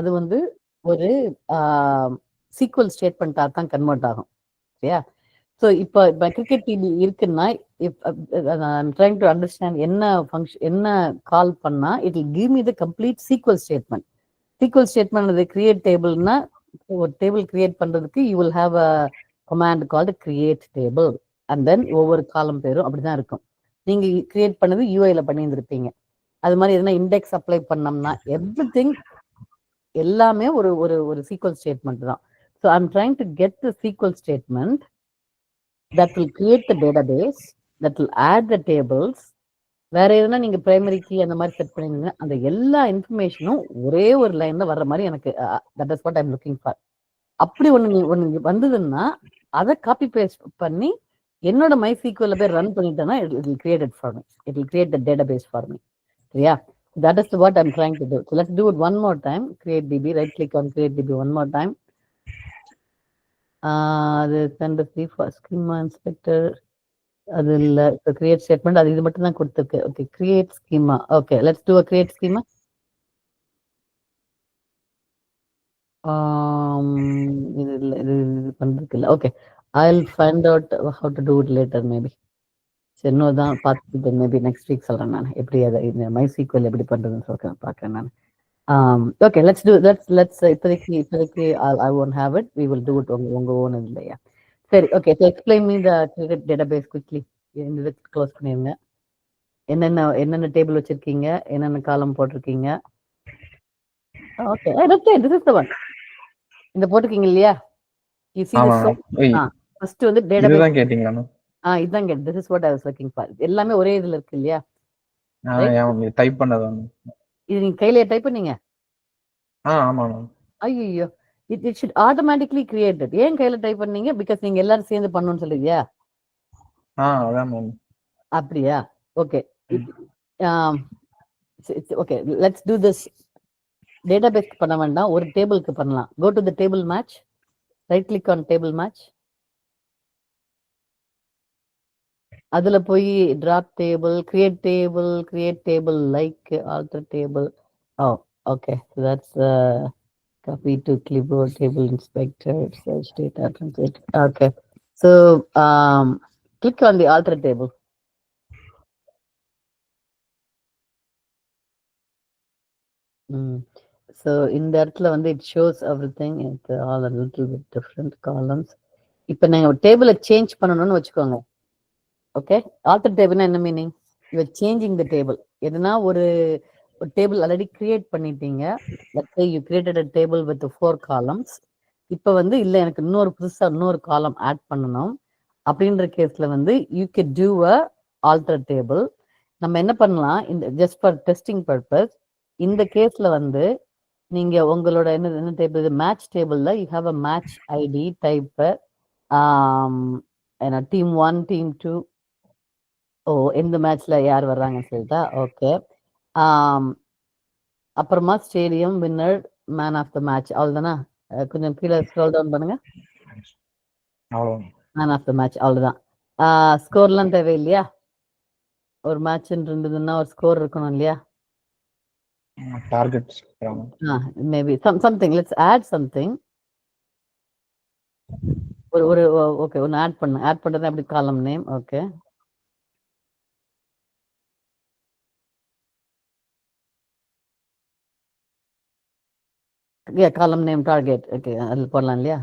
அது வந்து ஒரு சீக்வல் ஸ்டேட்மெண்ட்டாக தான் கன்வெர்ட் ஆகும். சரியா? ஸோ இப்போ கிரிக்கெட் டிவி இருக்குன்னா ஐம் ட்ரைங் டு அண்டர்ஸ்டாண்ட் என்ன ஃபங்க்ஷன் என்ன கால் பண்ணா it will give me the complete sequel statement. Sequel statement create டேபிள்னா ஒரு டேபிள் கிரியேட் பண்றதுக்கு you will have a command called create table and then ஒவ்வொரு column பேரும் அப்படிதான் இருக்கும். நீங்க கிரியேட் பண்ணது யூஐல பண்ணியிருந்திருப்பீங்க. அது மாதிரி எதனா இண்டெக்ஸ் அப்ளை பண்ணோம்னா எவ்ரிதிங் எல்லாமே ஒரு ஒரு ஒரு சீக்வல் ஸ்டேட்மெண்ட் தான். So I'm trying to get the sequel statement that will create the database, that will add the tables. வேற எதுனா நீங்க பிரைமரி கீ அந்த மாதிரி செட் பண்ணிருந்தீங்க அந்த எல்லா இன்ஃபர்மேஷனும் ஒரே ஒரு லைன்ல வர்ற மாதிரி எனக்கு that is what I'm looking for. அப்படி ஒண்ணு வந்ததுன்னா அதை காப்பி பேஸ்ட் பண்ணி என்னோட மை சீக்வல்ல போய் ரன் பண்ணிட்டேன்னா it will create it for me. It will create the database for me. சரியா? that is what I'm trying to do. So let's do it one more time. Create DB, right click on create DB one more time. அது send the schema inspector அது இல்ல. இப்போ create statement அது இது மட்டும் தான் கொடுத்துருக்கு. Okay create schema. Okay let's to a create schema. இது இல்ல இது பண்றதுக்கு இல்ல. Okay I will find out have to do it later maybe. சரி இன்னொரு தான் பார்த்துட்டு மேபி நெக்ஸ்ட் வீக் சொல்றேன் நான் எப்படி அதை இந்த மை சீக்வல் எப்படி பண்றதுன்னு சொல்றேன் பார்க்குறேன் நான். ஓகே லெட்ஸ் டூ லெட்ஸ் இப்போதைக்கு I won't have it. We will do it உங்க ஓன் இல்லையா? சரி okay so explain me the cricket database quickly. இந்த இதை க்ளோஸ் பண்ணிருங்க. என்னென்ன டேபிள் வச்சிருக்கீங்க, என்னென்ன காலம் போட்டிருக்கீங்க. Okay this is the one. இந்த போட்டிருக்கீங்க இல்லையா? யூ see this ஃபர்ஸ்ட் வந்து டேட்டாபேஸ் இதுதான் கேட்டிங்களா? இதான் கேட். This is what I was looking for. எல்லாமே ஒரே இதுல இருக்கு இல்லையா? டைப் பண்ணது இது நீங்க கையில டைப் பண்ணீங்க? ஆமா மேம். ஐயோ இட் ஷுட் ஆட்டோமேட்டிக்கலி கிரியேட்டட். ஏன் கையில டைப் பண்ணீங்க? பிகாஸ் நீங்க எல்லாரும் சேர்ந்து பண்ணணும்னு சொல்லுவியா? அதான் மேம். அப்படியா? Okay okay let's do this. Database பண்ண வேண்டாம், ஒரு டேபிளுக்கு பண்ணலாம். Go to the table match, right click on table match. அதுல போய் drop table, create table like alter table. Okay that's copy to clipboard, table inspector, search data, translate. Okay, so click on the alter table. So in the இடத்துல வந்து it shows everything. It's all a little bit different columns. இப்போ நீங்க டேபிளை change பண்ணணும்னு வச்சுக்கோங்க. Okay alter டேபிள்னா என்ன meaning? You are changing the table. எதுனா ஒரு டேபிள் ஆல்ரெடி கிரியேட் பண்ணிட்டீங்க. Let's say you created a table with 4 columns. இப்போ வந்து இல்லை எனக்கு புதுசா இன்னொரு காலம் ஆட் பண்ணணும் அப்படின்ற கேஸ்ல வந்து you can do a alter table. நம்ம என்ன பண்ணலாம், இந்த ஜஸ்ட் ஃபார் டெஸ்டிங் பர்பஸ் இந்த கேஸ்ல வந்து நீங்க உங்களோட என்ன டேபிள், மேட்ச் டேபிள்ல you have a match ID type team 1 team 2. எந்த மேட்ச்ல யார் வர்றாங்கன்னு சொல்லிட்டா. ஓகே அப்புறமா stadium winner man of the match. அவ்வளவுதானா? கொஞ்சம் கீழே ஸ்க்ரோல் டவுன் பண்ணுங்க. மேன் ஆஃப் த மேட்ச் அவ்வளவுதான். ஸ்கோர்லாம் தேவை இல்லையா? ஒரு மேட்ச் இருந்ததுன்னா ஒரு ஸ்கோர் இருக்கணும் இல்லையா? Target maybe something. Let's add something. ஒரு ஓகே ஒன்னு ஆட் பண்றது அப்படி column name. Okay column name target. Okay அதுல போடலாம் இல்லையா?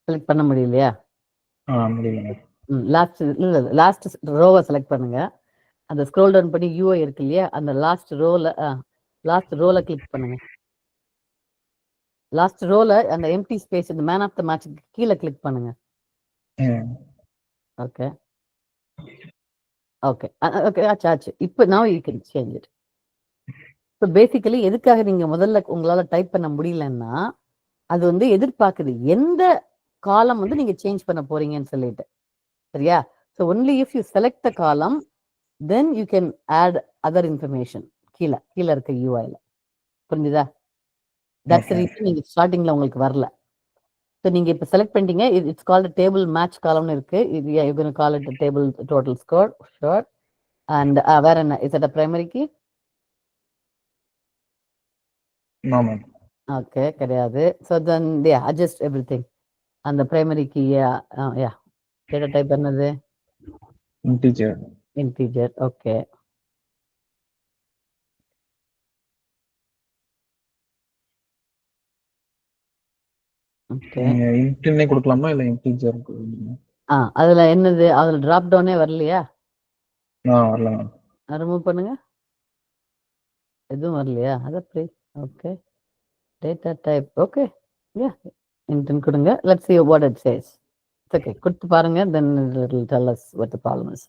செலக்ட் பண்ண முடியலையா? லாஸ்ட் ரோவை செலக்ட் பண்ணுங்க. அந்த ஸ்க்ரோல் டவுன் பண்ணி யூஐ இருக்கு இல்லையா, அந்த லாஸ்ட் ரோல கிளிக் பண்ணுங்க. லாஸ்ட் ரோல அந்த எம்டி ஸ்பேஸ் இந்த மேன் ஆஃப் த மேட்ச் கீழே கிளிக் பண்ணுங்க. ஓகே ஓகே ஓகே ஆச்சு. இப்போ now you can change it. So basically எதுக்காக நீங்க முதல்ல உங்களால டைப் பண்ண முடியலன்னா அது வந்து எதிர்பார்க்குது எந்த காலம் வந்து நீங்க சேஞ்ச் பண்ண போறீங்கன்னு சொல்லிட்டு. சரியா? So only if you select the column then you can add other information கீழே இருக்க யூஐல. புரிஞ்சுதா? தட்ஸ் ரீசன் நீங்க ஸ்டார்டிங்ல உங்களுக்கு வரல. ஸோ நீங்க இப்போ செலக்ட் பண்ணிட்டீங்க. இட்ஸ் கால்ட் டேபிள் மேட்ச் காலம்னு இருக்கு. இது you can call it table total score. ஷோர். அண்ட் வேற என்ன? Is it a primary key? No ma'am. Okay, கிடையாது. So then adjust every thing. அந்த பிரைமரி கீ டேட்டா டைப் என்னது? இன்டிஜர். இன்டீஜர். ஓகே. ஓகே. நீங்க இன்ட்னே கொடுக்கலாமா இல்ல இன்டிஜர்? அதுல என்னது? அதுல டிராப் டவுனே வரலையா? வரல மேம். ரிமூவ் பண்ணுங்க. எதுவும் வரலையா? அது அப்படி. ஓகே. Data type. ஓகே. யா இன்டன் கொடுங்க. Let's see what it says. Okay, கொடுத்து பாருங்க. then it will tell us what the problem is,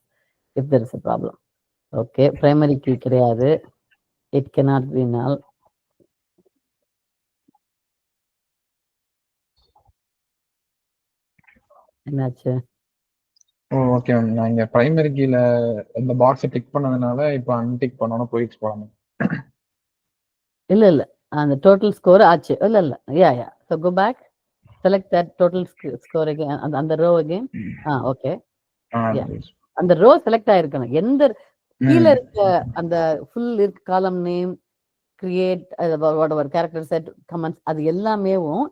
if there is a problem. Okay, primary key கிடையாது. it cannot be null. என்னாச்சு? Okay ma'am. நான் இங்க primary கீல இந்த பாக்ஸை டிக் பண்ணதுனால இப்போ அன்டிக் பண்ணனும் போயிடுச்சு போலாம். இல்ல இல்ல, அந்த டோட்டல் ஸ்கோர் ஆச்சு. இல்ல இல்ல, யா so go back, select that total score again, அந்த row again. ஓகே. அந்த ரோ செலக்ட் ஆயிருக்கணும். எந்த கீழ இருக்க அந்த ஃபுல் இருக்க காலம் name, create, whatever character set, comments, அது எல்லாமேவும்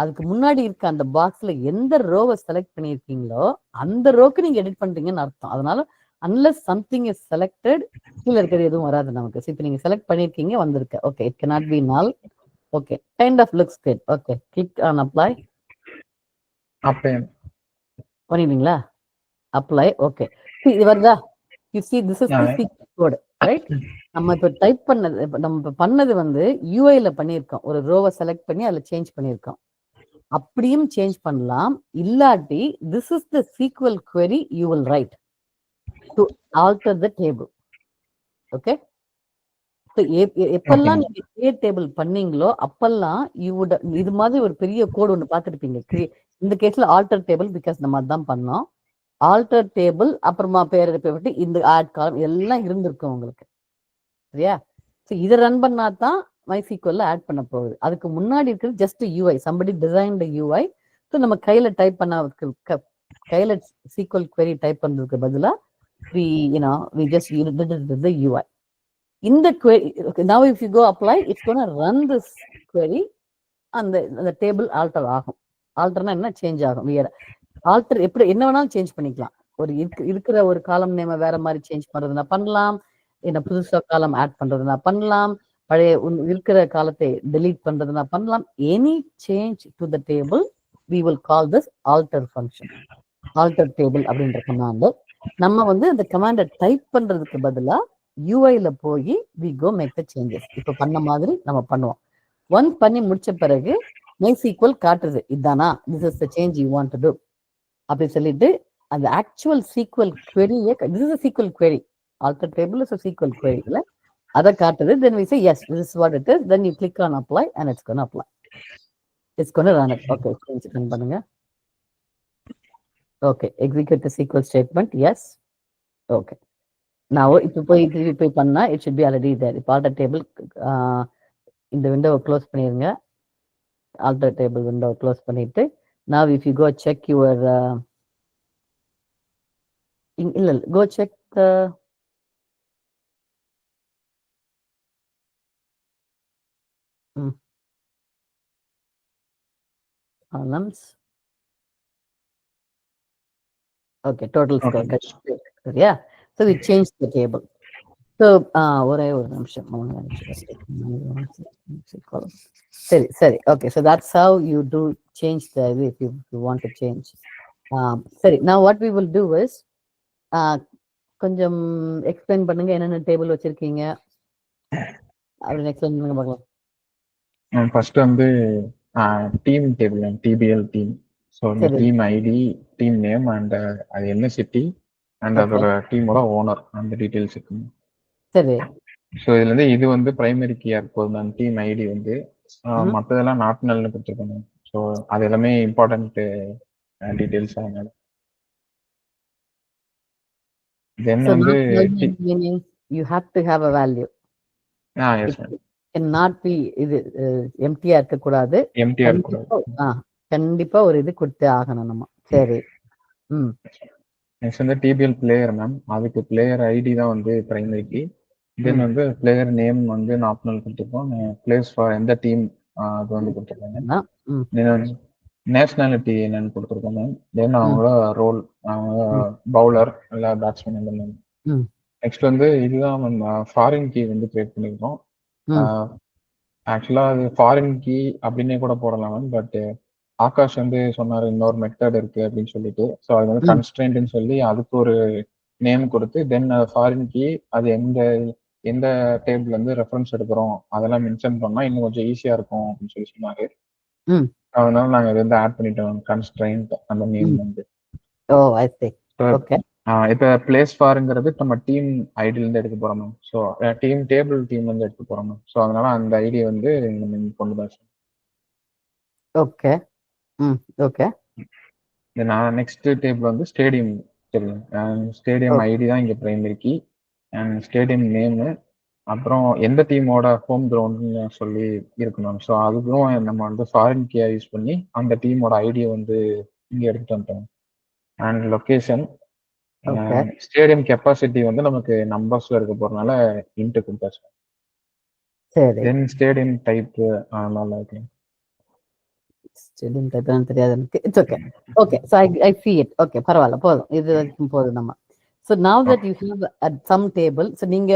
அதுக்கு முன்னாடி இருக்க அந்த பாக்ஸ்ல எந்த ரோவை செலக்ட் பண்ணியிருக்கீங்களோ அந்த ரோக்கு நீங்க எடிட் பண்றீங்கன்னு அர்த்தம். அதனால unless something is selected, கீழே இருக்கிறது எதுவும் வராது நமக்கு. இப்போ நீங்க செலக்ட் பண்ணிருக்கீங்க, வந்திருக்கு. Okay, it cannot be null. Okay, kind of looks good. Okay, click on apply. பண்ணிட்டீங்களா? அப்ளை. ஓகே, இது வருதா? you see this is the secret code, right? நம்ம இப்போ டைப் பண்ணது, நம்ம பண்ணது வந்து யூஐல பண்ணியிருக்கோம். ஒரு ரோவை செலக்ட் பண்ணி அதில் சேஞ்ச் பண்ணியிருக்கோம். அப்படியும் சேஞ்ச் பண்ணலாம். இல்லாட்டி this is the SQL query you will write to alter the table. Okay, எப்பெல்லாம் நீங்க கிரியேட் டேபிள் பண்ணீங்களோ அப்பெல்லாம் இது மாதிரி ஒரு பெரிய கோடு ஒன்று பார்த்துருப்பீங்க. இந்த கேஸ்ல ஆல்டர் டேபிள், பிகாஸ் நம்ம அதான் பண்ணோம். ஆல்டர் டேபிள், அப்புறமா பேர் விட்டு இந்த ஆட் காலம் எல்லாம் இருந்திருக்கும் உங்களுக்கு. சரியா? ஸோ இதை ரன் பண்ணா தான் MySQL ஆட் பண்ண போகுது. அதுக்கு முன்னாடி இருக்கிறது just UI. somebody designed the UI. So நம்ம கையில டைப் பண்ண, கையில SQL query டைப் பண்றதுக்கு பதிலா we just did the UI. இந்த query, now if you go apply, it's going to run this query. அந்த டேபிள் ஆல்டர் ஆகும். ஆல்டர்னா என்ன? சேஞ்ச் ஆகும். ஆல்டர் எப்படி என்ன வேணாலும் சேஞ்ச் பண்ணிக்கலாம். ஒரு இருக்கிற ஒரு காலம் நேம வேற மாதிரி சேஞ்ச் பண்றதுனா பண்ணலாம். என்ன புதுசா காலம் ஆட் பண்றதுனா பண்ணலாம். பழைய இருக்கிற காலத்தை டெலீட் பண்றதுனா பண்ணலாம். Any change to the table we will call this alter function. Alter table அப்படின்ற கமாண்ட். நம்ம வந்து அந்த கமாண்டை டைப் பண்றதுக்கு பதிலா யூஐல போய் we go make the changes. இப்போ பண்ண மாதிரி நம்ம பண்ணுவோம். ஒன்ஸ் பண்ணி முடிச்ச பிறகு MySQL காட்டுது, இதானா, this is the change you want to do அப்படி சொல்லிட்டு அந்த actual SQL query-யை, this is a SQL query, alter table is a SQL query, இல்ல, அதை காட்டுது. then we say yes, this is what it is. then you click on apply and it's going to apply. it's going to run it. okay, run பண்ணுங்க. okay, execute the SQL statement. yes. okay, now இப்போ போய் பண்ணா it should be already there. இப்போ alter table, இந்த விண்டோவை close பண்ணிருங்க. alter table window close பண்ணிட்டு, now if you go check your go check the columns. okay, total score. yeah, so we changed the table. so ஒரே ஒரு நிமிஷம் சரி. okay, so that's how you do change the, if you want to change. சரி, now what we will do is கொஞ்சம் explain பண்ணுங்க என்னென்ன table வச்சிருக்கீங்க அப்படின்னு எக்ஸ்பிளைன் பண்ணுங்க பார்க்கலாம். ஃபர்ஸ்ட் வந்து team table, TBL team. So இந்த team ID, team name and அது என்ன சிட்டி அண்ட் அதோட டீமோட ஓனர், அந்த டீடைல்ஸ் இருக்குங்க. சரி. ஸோ இதுல இருந்து இது வந்து பிரைமரி கீயா இருக்கும். அந்த டீம் ஐடி வந்து மற்றதெல்லாம் நாட்னல்னு கொடுத்துருக்கணும். ஸோ அது எல்லாமே இம்பார்ட்டன்ட் டீடைல்ஸ். அதனால then வந்து you have to have a value. yes ma'am. cannot be இது எம்டியா இருக்க கூடாது. எம்டியா இருக்க கூடாது. கண்டிப்பா ஒரு இது கொடுத்தே ஆகணும் நம்ம. சரி. நெக்ஸ்ட் வந்து TBL பிளேயர் மேம். அதுக்கு பிளேயர் ஐடி தான் வந்து பிரைமரி கீ. தென் வந்து பிளேயர் நேம் வந்து ஆப்ஷனல் கொடுத்துருக்கோம். பிளேஸ் ஃபார் எந்த டீம் அது வந்து கொடுத்துருக்காங்க. தென் நேஷனாலிட்டி என்னன்னு கொடுத்துருக்கோம் மேம். தென் அவங்களோட ரோல், அவங்க பவுலர் இல்லை பேட்ஸ்மேன் இந்த மாதிரி. நெக்ஸ்ட் வந்து இதுதான் நம்ம ஃபாரின் கீ வந்து கிரியேட் பண்ணியிருக்கோம். ஆக்சுவலாக அது ஃபாரின் கீ அப்படின்னே கூட போடலாம் மேம். பட் ஆகாஷ் வந்து சொன்னார் இன்னொரு மெத்தட் இருக்கு அப்படின்னு சொல்லிட்டு. ஸோ அது வந்து கன்ஸ்ட்ரெயின்ட்னு சொல்லி அதுக்கு ஒரு நேம் கொடுத்து தென் ஃபாரின் கீ அது எந்த எந்த டேபிள் வந்து ரெஃபரன்ஸ் எடுக்கிறோம் அதெல்லாம் மென்ஷன் பண்ணா இன்னும் கொஞ்சம் ஈஸியா இருக்கும் அப்படின்னு சொல்லி சொன்னாரு. அதனால நாங்க இது வந்து ஆட் பண்ணிட்டோம் கன்ஸ்ட்ரெயின்ட் அந்த நேம் வந்து. இப்ப பிளேஸ் ஃபார்ங்கிறது நம்ம டீம் ஐடில இருந்து எடுக்க போறோம் ma'am. So team table team வந்து எடுக்க போறோம் மேம். ஸோ அதனால அந்த ஐடியை வந்து கொண்டு தான் சார். Okay okay. நான் நெக்ஸ்ட் டேபிள் வந்து ஸ்டேடியம் டேபிள். ஸ்டேடியம் ஐடி தான் இங்க primary key and stadium name, அப்புறம் எந்த டீமோட ஹோம் கிரவுண்ட்னு சொல்லி இருக்கு மேம். ஸோ அதுக்கும் நம்ம வந்து ஃபாரின் கீயா யூஸ் பண்ணி அந்த டீமோட ஐடியை வந்து இங்க எடுத்துட்டு வந்துட்டோம். அண்ட் லொகேஷன், ஸ்டேடியம் கெப்பாசிட்டி வந்து நமக்கு நம்பர்ஸ்ல இருக்க போறதுனால இன்ட் கொடுத்தாச்சு. சரி. தென் ஸ்டேடியம் டைப் நல்லா இருக்கு. ஸ்டேடியம் டைப் தெரியாது எனக்கு. It's okay. Okay. So I see it. Okay, பரவாயில்ல, போதும், இது வரைக்கும் போதும் நம்ம. So now that you have at some table, so நீங்க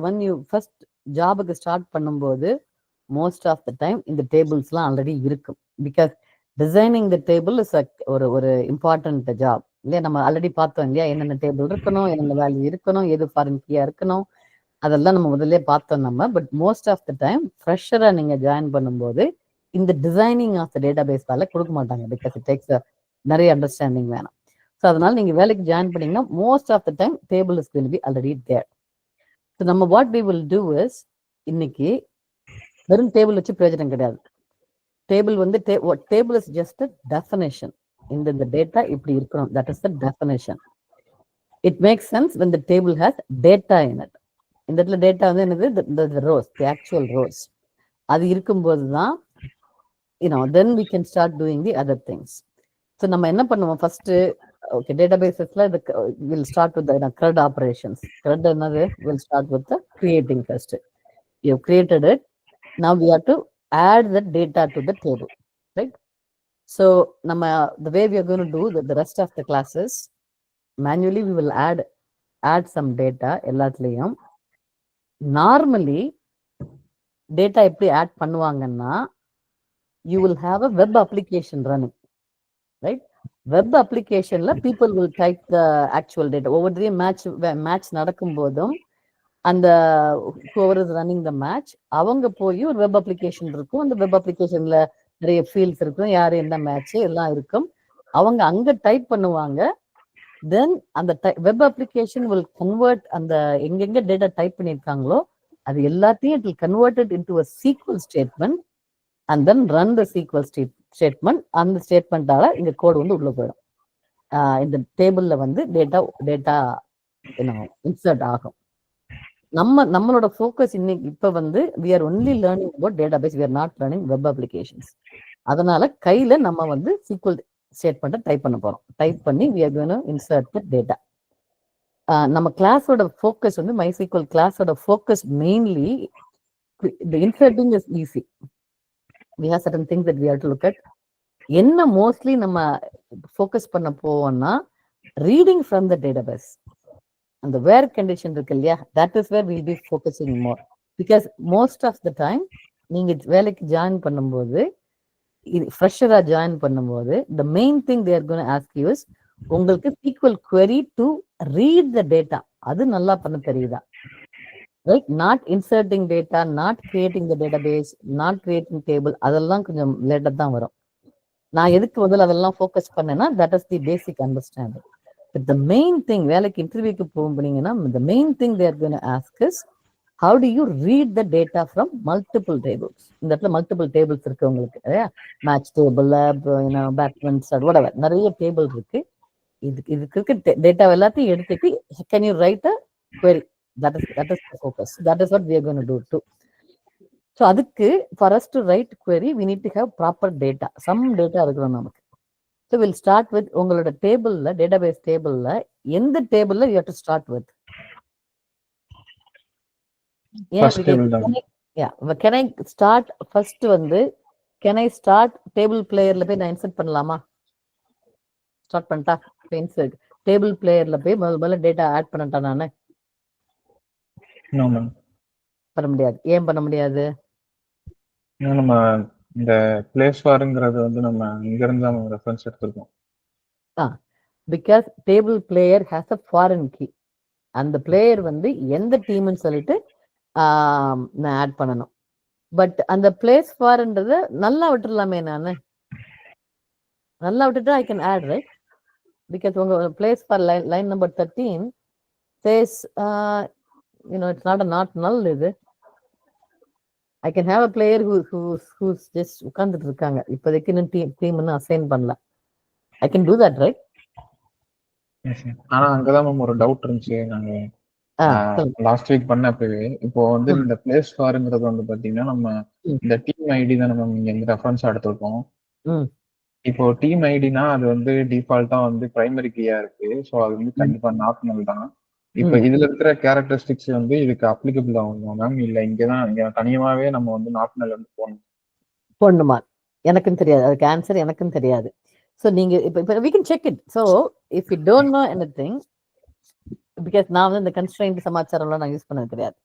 when you first ஜாபுக்கு ஸ்டார்ட் பண்ணும்போது most of the time இந்த டேபிள்ஸ்லாம் ஆல்ரெடி இருக்கும். Because designing the table is ஒரு இம்பார்ட்டன்ட் ஜாப் இல்லையா? நம்ம ஆல்ரெடி பார்த்தோம் இல்லையா, என்னென்ன டேபிள் இருக்கணும், என்னென்ன வேல்யூ இருக்கணும், எது ஃபாரின் கீயா இருக்கணும், அதெல்லாம் நம்ம முதல்ல பார்த்தோம் நம்ம. But most of the time ஃப்ரெஷரா நீங்க ஜாயின் பண்ணும்போது இந்த designing of the data base கொடுக்க மாட்டாங்க. பிகாஸ் இட் டேக்ஸ் நிறைய அண்டர்ஸ்டாண்டிங் வேணும். ஸோ அதனால நீங்க வேலைக்கு ஜாயின் பண்ணீங்கன்னா most of the time table is going to be already there. So நம்ம what we will do is, இன்னைக்கு வெறும் டேபிள் வச்சு பிரயோஜனம் கிடையாது. டேபிள் வந்து டேபிள் இஸ் ஜஸ்ட் டெஃபினேஷன். இந்த டேட்டா இப்படி இருக்கணும், that is the definition. It makes sense when the table has data in it. இந்த இடத்துல டேட்டா வந்து என்னது, ரோஸ், தி ஆக்சுவல் ரோஸ். அது இருக்கும்போது தான் then we can start doing the other things. So நம்ம என்ன பண்ணுவோம் ஃபர்ஸ்ட், ஓகே, டேட்டாபேஸஸ்ல will start with CRUD operations. CRUD என்னது, will start with creating first. You created it, now we have to add the data to the table, right? So நம்ம the way we are going to do the rest of the classes, manually we will add some data எல்லாத்துலயும். Normally data எப்படி add பண்ணுவாங்கன்னா, you will have a web application running, right? Web applicationல people will type the actual data. ஒவ்வொரு match நடக்கும் போதும் அந்த whoever is running the match அவங்க போய் ஒரு வெப் அப்ளிகேஷன் இருக்கும். அந்த வெப் அப்ளிகேஷன்ல நிறைய ஃபீல்ட்ஸ் இருக்கும், யாரு என்ன மேட்ச் எல்லாம் இருக்கும். அவங்க அங்க டைப் பண்ணுவாங்க. தென் அந்த வெப் அப்ளிகேஷன் will convert அந்த எங்கெங்க டேட்டா டைப் பண்ணியிருக்காங்களோ அது எல்லாத்தையும் it will convert it into a SQL statement and then run the SQL statement. அந்த ஸ்டேட்மெண்டால இந்த கோடு வந்து உள்ள போயிடும். இந்த டேபிள்ல வந்து டேட்டா இன்சர்ட் ஆகும். நம்மளோட ஃபோக்கஸ் இன்னைக்கு இப்ப வந்து we are only learning about database, we are not learning web applications. அதனால கையில நம்ம வந்து SQL ஸ்டேட்மெண்ட்டை டைப் பண்ண போறோம். டைப் பண்ணி we are going to insert the data. நம்ம கிளாஸோட ஃபோக்கஸ் வந்து MySQL கிளாஸோட focus mainly the inserting is easy. We have certain things that we have to look at. என்ன மோஸ்ட்லி நம்ம ஃபோக்கஸ் பண்ண போவோம்னா ரீடிங் ஃப்ரம் த டேட்டாபேஸ். அந்த where condition இருக்கு இல்லையா, that is where will be focusing more. Because most of the time நீங்க வேலைக்கு join பண்ணும்போது, ஃப்ரெஷரா ஜாயின் பண்ணும்போது the main thing they are going to ask you is, உங்களுக்கு SQL query to read the data அது நல்லா பண்ண தெரியுதா, right? Not inserting data, not creating the database, not creating table, அதெல்லாம் கொஞ்சம் லேட்டாக தான் வரும். நான் எதுக்கு முதல்ல அதெல்லாம் ஃபோக்கஸ் பண்ணேன்னா that is the basic understanding. But the main thing, வேலைக்கு இன்டர்வியூக்கு போனீங்கன்னா த main thing they are going to ask is how to you read the data from multiple tables. இந்த இடத்துல மல்டிபிள் டேபிள்ஸ் இருக்கு உங்களுக்கு, மேட்ச் டேபிள், பேட்மேன்ஸ், whatever, நிறைய table இருக்கு. இதுக்கு இருக்க டேட்டா எல்லாத்தையும் எடுத்துட்டு can you right a query. That is the focus. That is what we are going to do too. So அதுக்கு for us to write query we need to have proper data. Some data இருக்கணும் நமக்கு. So we'll start with உங்களோட டேபிள்ல, database டேபிள்ல எந்த டேபிள்ல you have to start with? First table தான். Can I start first வந்து can I start table playerல போய் நான் இன்சர்ட் பண்ணலாமா? ஸ்டார்ட் பண்ணிட்டா இன்சர்ட் டேபிள் பிளேயர்ல போய் முதல்ல டேட்டா ஆட் பண்ணட்டா நானு? No ma'am. பண்ண முடியாது. ஏன் பண்ண முடியாது? ஏன்னா நம்ம இந்த பிளேஸ் ஃபார்ங்கிறது வந்து நம்ம இங்க இருந்து தான் ரெஃபரன்ஸ் எடுத்திருக்கோம். Because table player has a foreign key. அந்த பிளேயர் வந்து எந்த டீம்னு சொல்லிட்டு நான் ஆட் பண்ணணும். பட் அந்த பிளேஸ் ஃபார்ன்றத நல்லா விட்டுறலாமே நானு. நல்லா விட்டுட்டு I can add right. Because உங்க place for line number 13 says it's not null இது. I can have a player who's just உட்கார்ந்துட்டு இருக்காங்க. இப்போதைக்கு இன்னும் டீம்னு அசைன் பண்ணல. I can do that, right? ஆனா அங்கதான் மேம் ஒரு டவுட் இருந்துச்சு. நாங்க லாஸ்ட் வீக் பண்ணப்பவே இப்போ வந்து இந்த பிளேஸ் ஃபார்ங்கிறது வந்து பாத்தீங்கன்னா நம்ம இந்த டீம் ஐடி தான் நம்ம இங்க ரெஃபரன்ஸ் எடுத்திருக்கோம். இப்போ டீம் ஐடினா அது வந்து டிஃபால்ட்டா வந்து பிரைமரி கீயா இருக்கு. ஸோ அது வந்து கண்டிப்பா நாட் தான். இப்போ இதுல இருக்கிற கேரக்டரிஸ்டிக்ஸ் வந்து இதுக்கு அப்ளிகபிள் ஆகும் மேம். இல்ல இங்கதான் இங்க தனியாவே நம்ம வந்து நாட் வந்து போடணுமா? எனக்கும் தெரியாது. அதுக்கு ஆன்சர் எனக்கும் தெரியாது. ஸோ நீங்க இப்போ we can check it. So if you don't know anything, because நான் வந்து இந்த கன்ஸ்ட்ரெயின்ட் சமாச்சாரம்லாம் நான் யூஸ் பண்ணது கிடையாது.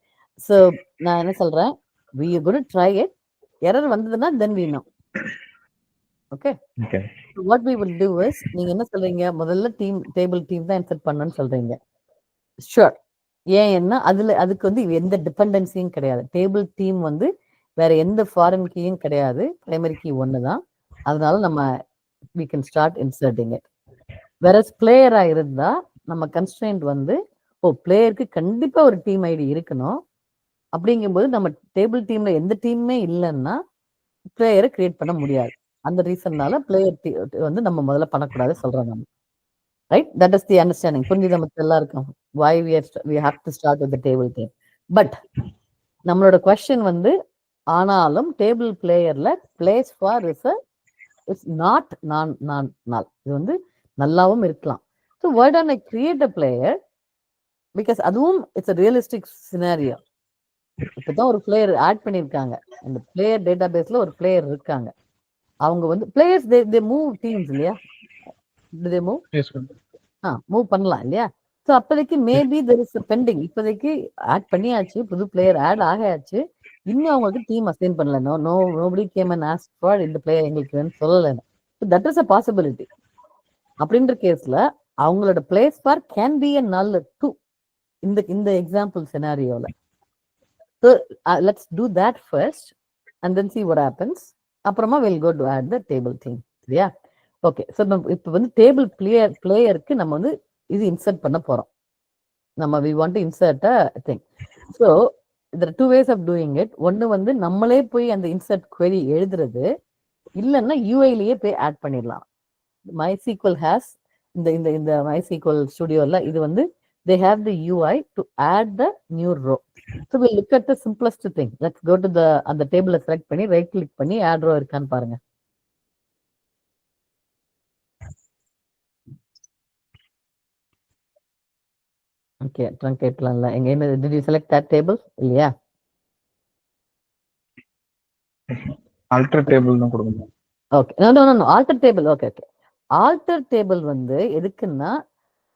ஸோ நான் என்ன சொல்றேன், we are going to try it. Error வந்ததுன்னா then we know. Okay. So what we will do is, நீங்க என்ன சொல்றீங்க, முதல்ல டேபிள் டீம் தான் இன்சர்ட் பண்ணணும்னு சொல்றீங்க. ஷூர். ஏன்னா அதுக்கு வந்து எந்த டிபெண்டன்சியும் கிடையாது. டேபிள் டீம் வந்து வேற எந்த ஃபாரின் கீயும் கிடையாது. பிரைமரி கீ ஒன்று தான். அதனால நம்ம we can start inserting it. whereas பிளேயரா இருந்தா நம்ம கன்ஸ்ட்ரெயின்ட் வந்து பிளேயருக்கு கண்டிப்பா ஒரு டீம் ஐடி இருக்கணும். அப்படிங்கும்போது நம்ம டேபிள் டீம்ல எந்த டீமுமே இல்லைன்னா பிளேயரை கிரியேட் பண்ண முடியாது. அந்த ரீசன்னால பிளேயர் வந்து நம்ம முதல்ல பண்ணக்கூடாது சொல்றோம் நம்ம. Right? That is the understanding. புரிஞ்சு நமக்கு எல்லாருக்கும் why we have to start with the table team. But நம்மளோட கொஸ்டின் வந்து ஆனாலும் டேபிள் பிளேயர்ல பிளேஸ் ஃபார் இட்ஸ் நாட் நான் இது வந்து நல்லாவும் இருக்கலாம். So why don't I create a player? Because அதுவும் இட்ஸ் a realistic scenario. இப்பதான் ஒரு பிளேயர் ஆட் பண்ணிருக்காங்க. அந்த பிளேயர் டேட்டா பேஸ்ல ஒரு பிளேயர் இருக்காங்க. அவங்க வந்து பிளேயர்ஸ் they move டீம்ஸ் இல்லையா? they move? மூவ் பண்ணலாம் இல்லையா? ஸோ அப்போதைக்கு மேபி தெர் இஸ் பெண்டிங். இப்போதைக்கு ஆட் பண்ணியாச்சு, புது பிளேயர் ஆட் ஆகாச்சு, இன்னும் அவங்களுக்கு டீம் அசைன் பண்ணல. Nobody came and ask for இந்த பிளேயர் எங்களுக்கு சொல்லலை. That is a possibility. அப்படின்ற கேஸ்ல அவங்களோட place for can be a null too இந்த எக்ஸாம்பிள் சினாரியோல. So let's do that first and then see what happens. அப்புறமா we'll go to add the table team. சரியா? ஓகே. ஸோ நம்ம இப்போ வந்து டேபிள் பிளேயருக்கு நம்ம வந்து இது இன்சர்ட் பண்ண போறோம். நம்ம we want to insert a thing. So there are two ways of doing it. ஒன்னு வந்து நம்மளே போய் அந்த இன்சர்ட் query எழுதுறது, இல்லைன்னா யூஐலயே போய் ஆட் பண்ணிடலாம். MySQL has இந்த MySQL ஸ்டுடியோல இது வந்து they have the UI to add the new row. So we'll look at the simplest thing. Let's go to அந்த டேபிளை செலக்ட் பண்ணி ரைட் கிளிக் பண்ணி ஆட் ரோ இருக்கான்னு பாருங்க. ஓகே, ட்ரங்கேட்லாம் இல்லை. எங்க என்ன did you select that table? இல்லையா? ஆல்டர் டேபிள் தான் கொடுக்கணும். Okay. No alter table. Okay. Alter table வந்து எதுக்குன்னா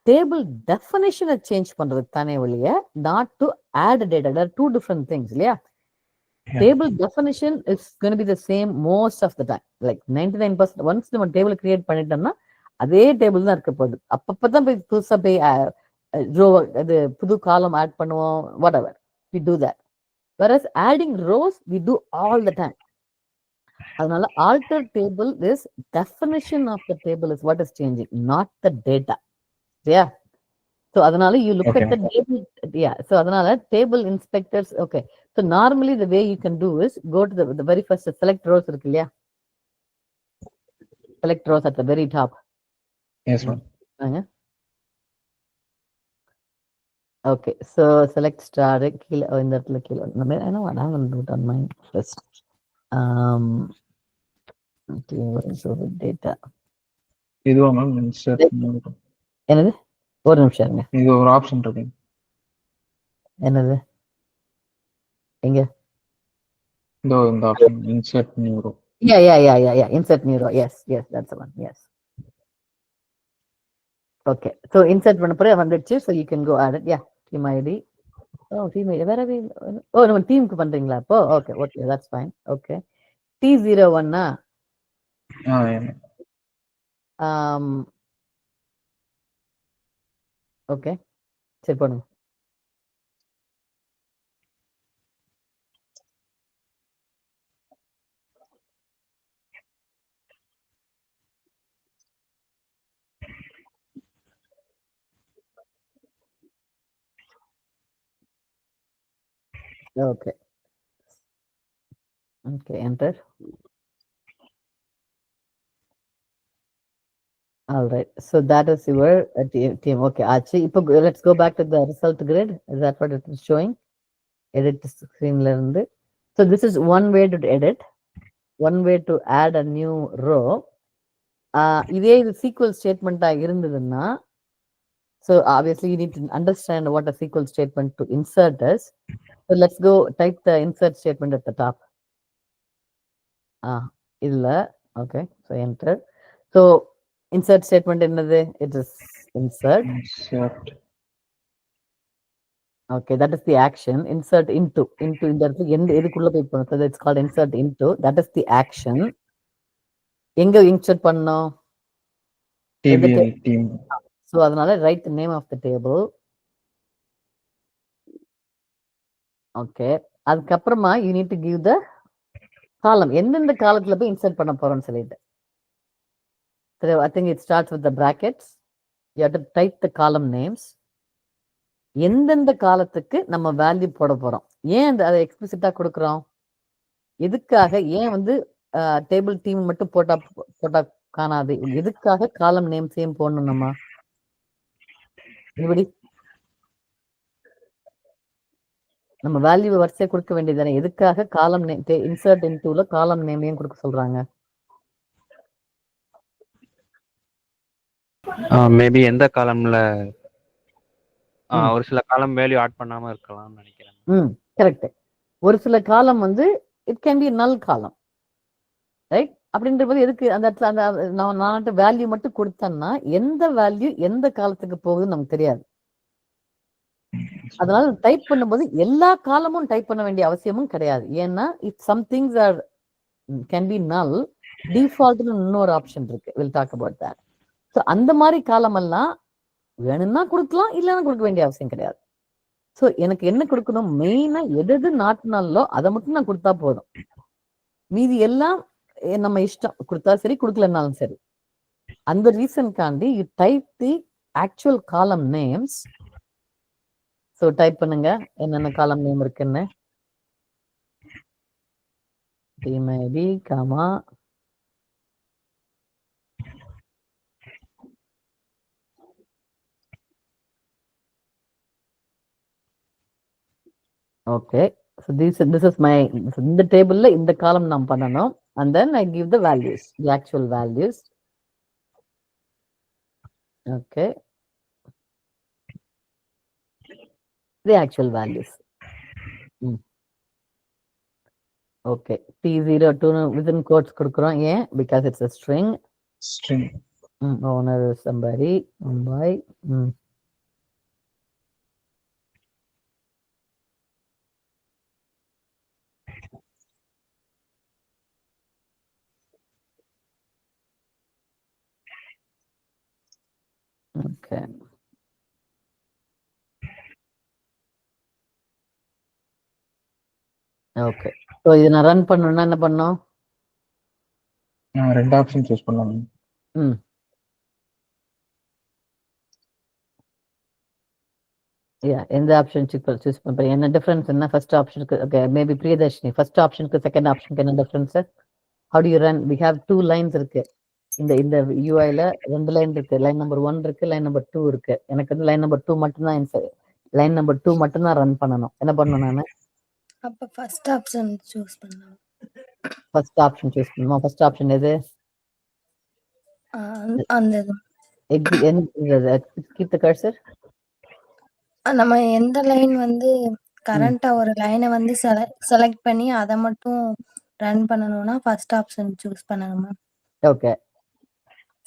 டேபிள் டெஃபினிஷனை சேஞ்ச் பண்றது தானே ஒழிய not to add data. There are two different things இல்லையா? Table definition is going to be the same most of the time. Like 99% once நம்ம table create பண்ணிட்டோம்னா அதே டேபிள் தான் இருக்க போகுது. அப்பப்பதான் போய் புதுசா போய் ரோ அது புது காலம் ஆட் பண்ணுவோம். Whatever we do that. whereas adding rows we do all the time. அதனால alter table is definition of the table is what is changing, not the data. Yeah. So அதனால you look at the table. Yeah. So அதனால table inspectors. Okay. So normally the way you can do is go to the very first select rows இருக்கு இல்லையா? Select rows at the very top. Yes ma'am. Okay. So select star கீழே இந்த இடத்துல கீழே நம்ம I know what I'm going to do it on mine first. Data. இதுவா ma'am insert? என்னது? ஒரு நிமிஷம் இருங்க. இது ஒரு ஆப்ஷன் இருக்கு. என்னது? எங்க இந்த option insert new row. yeah insert new row. Yes that's the one. Yes, okay, so insert பண்ண பிறகு வந்துடுச்சு. So you can go add it. Yeah, team ID. Oh, team ID வேற நம்ம டீமுக்கு பண்றீங்களா அப்போ? Okay that's fine. Okay, T01 okay சரி பண்ணுங்க. Okay, enter. All right, so that is your team. Okay, ஆச்சு. இப்போ let's go back to the result grid. Is that what it is showing? Edit screenல இருந்து. So this is one way to edit, one way to add a new row. இதே இது SQL statement இருந்ததுன்னா, so obviously you need to understand what a SQL statement to insert is. So let's go type the insert statement at the top. இல்ல, okay, so enter. So insert statement என்னது? It is insert. Okay, that is the action. Insert into இந்த இடத்துக்கு எதுக்குள்ள போய் பண்ணணும்? So it's called insert into. That is the action. எங்க insert பண்ணணும்? TBL team. So அதனால write the name of the table. Okay, அதுக்கப்புறமா you need to give the column. எந்தெந்த காலத்துல போய் insert பண்ண போறோம்னு சொல்லிட்டு. So I think it starts with the brackets. You have to type the column names. எந்தெந்த காலத்துக்கு நம்ம வேல்யூ போட போறோம், ஏன் அதை எக்ஸ்பிளிசிட்டா கொடுக்குறோம், எதுக்காக, ஏன் வந்து டேபிள் டீம் மட்டும் போட்டா காணாது, எதுக்காக காலம் நேம் சேம் போடணும் நம்ம? இப்படி நம்ம வேல்யூ வரிசையா கொடுக்க வேண்டியதானே, எதுக்காக காலம் நேம் இன்சர்ட் இன்டூல காலம் நேமையும் கொடுக்க சொல்றாங்க? மேபி எந்த காலம்ல ஒரு சில காலம் வேல்யூ ஆட் பண்ணாம இருக்கலாம்னு நினைக்கிறேன். கரெக்ட். ஒரு சில காலம் வந்து இட் கேன் பி நல் காலம், ரைட்? அப்படின்றபோது எதுக்கு அந்த இடத்துல அந்த நான் வேல்யூ மட்டும் கொடுத்தேன்னா எந்த வேல்யூ எந்த காலத்துக்கு போகுதுன்னு நமக்கு தெரியாது. அதனால டைப் பண்ணும்போது எல்லா காலமும் டைப் பண்ண வேண்டிய அவசியமும் கிடையாது. ஏன்னா it some things are can be null, டிஃபால்ட்னு இன்னொரு ஆப்ஷன் இருக்கு, will talk about that. So அந்த மாதிரி காலம் எல்லாம் வேணும்னா கொடுக்கலாம், இல்லைன்னா கொடுக்க வேண்டிய அவசியம் கிடையாது. ஸோ எனக்கு என்ன கொடுக்கணும், மெயினா எது நாட் நல்லோ அதை மட்டும் நான் கொடுத்தா போதும். மீதி எல்லாம் நம்ம இஷ்டம், கொடுத்தா சரி கொடுக்கலன்னாலும் சரி. அந்த ரீசன்காண்டி you type the actual column names. So type பண்ணுங்க என்னென்ன காலம் நேம் இருக்குன்னு. TMID comma okay. So this is my, இந்த டேபிள்ல இந்த காலம் நாம் பண்ணணும். And then I give the values, the actual values. Okay, the actual values. Okay, T02 within quotes கொடுக்கிறோம். ஏன்? Because it's a string. Owner is somebody, Mumbai. Okay. Okay. So இதை நான் ரன் பண்ணணும்னா என்ன பண்ணணும்? ரெண்டு ஆப்ஷன் சூஸ் பண்ணணும். எந்த ஆப்ஷன் சூஸ் பண்றேன்? என்ன டிஃபரன்ஸ் என்ன? ஃபர்ஸ்ட் ஆப்ஷனுக்கு ஓகே, மேபி பிரியதர்ஷினி, ஃபர்ஸ்ட் ஆப்ஷனுக்கு செகண்ட் ஆப்ஷனுக்கு என்ன difference? How do you run? We have 2 lines இருக்கு. இந்த யூஐல 2 லைன் இருக்கு. லைன் நம்பர் 1 இருக்கு, லைன் நம்பர் 2 இருக்கு. எனக்கு வந்து லைன் நம்பர் 2 மட்டும் தான் லைன் நம்பர் 2 மட்டும் தான் ரன் பண்ணணும். என்ன பண்ணணும் நானு? அப்ப ஃபர்ஸ்ட் ஆப்ஷன் சூஸ் பண்ணலாம். ஃபர்ஸ்ட் ஆப்ஷன் சூஸ் பண்ணுமா? ஃபர்ஸ்ட் ஆப்ஷன் எது? அந்த கீப் தி கர்சர். நம்ம எந்த லைன் வந்து கரண்டா ஒரு லைனை வந்து செலக்ட் பண்ணி அதை மட்டும் ரன் பண்ணணும்னா ஃபர்ஸ்ட் ஆப்ஷன் சூஸ் பண்ணணும் மேம். ஓகே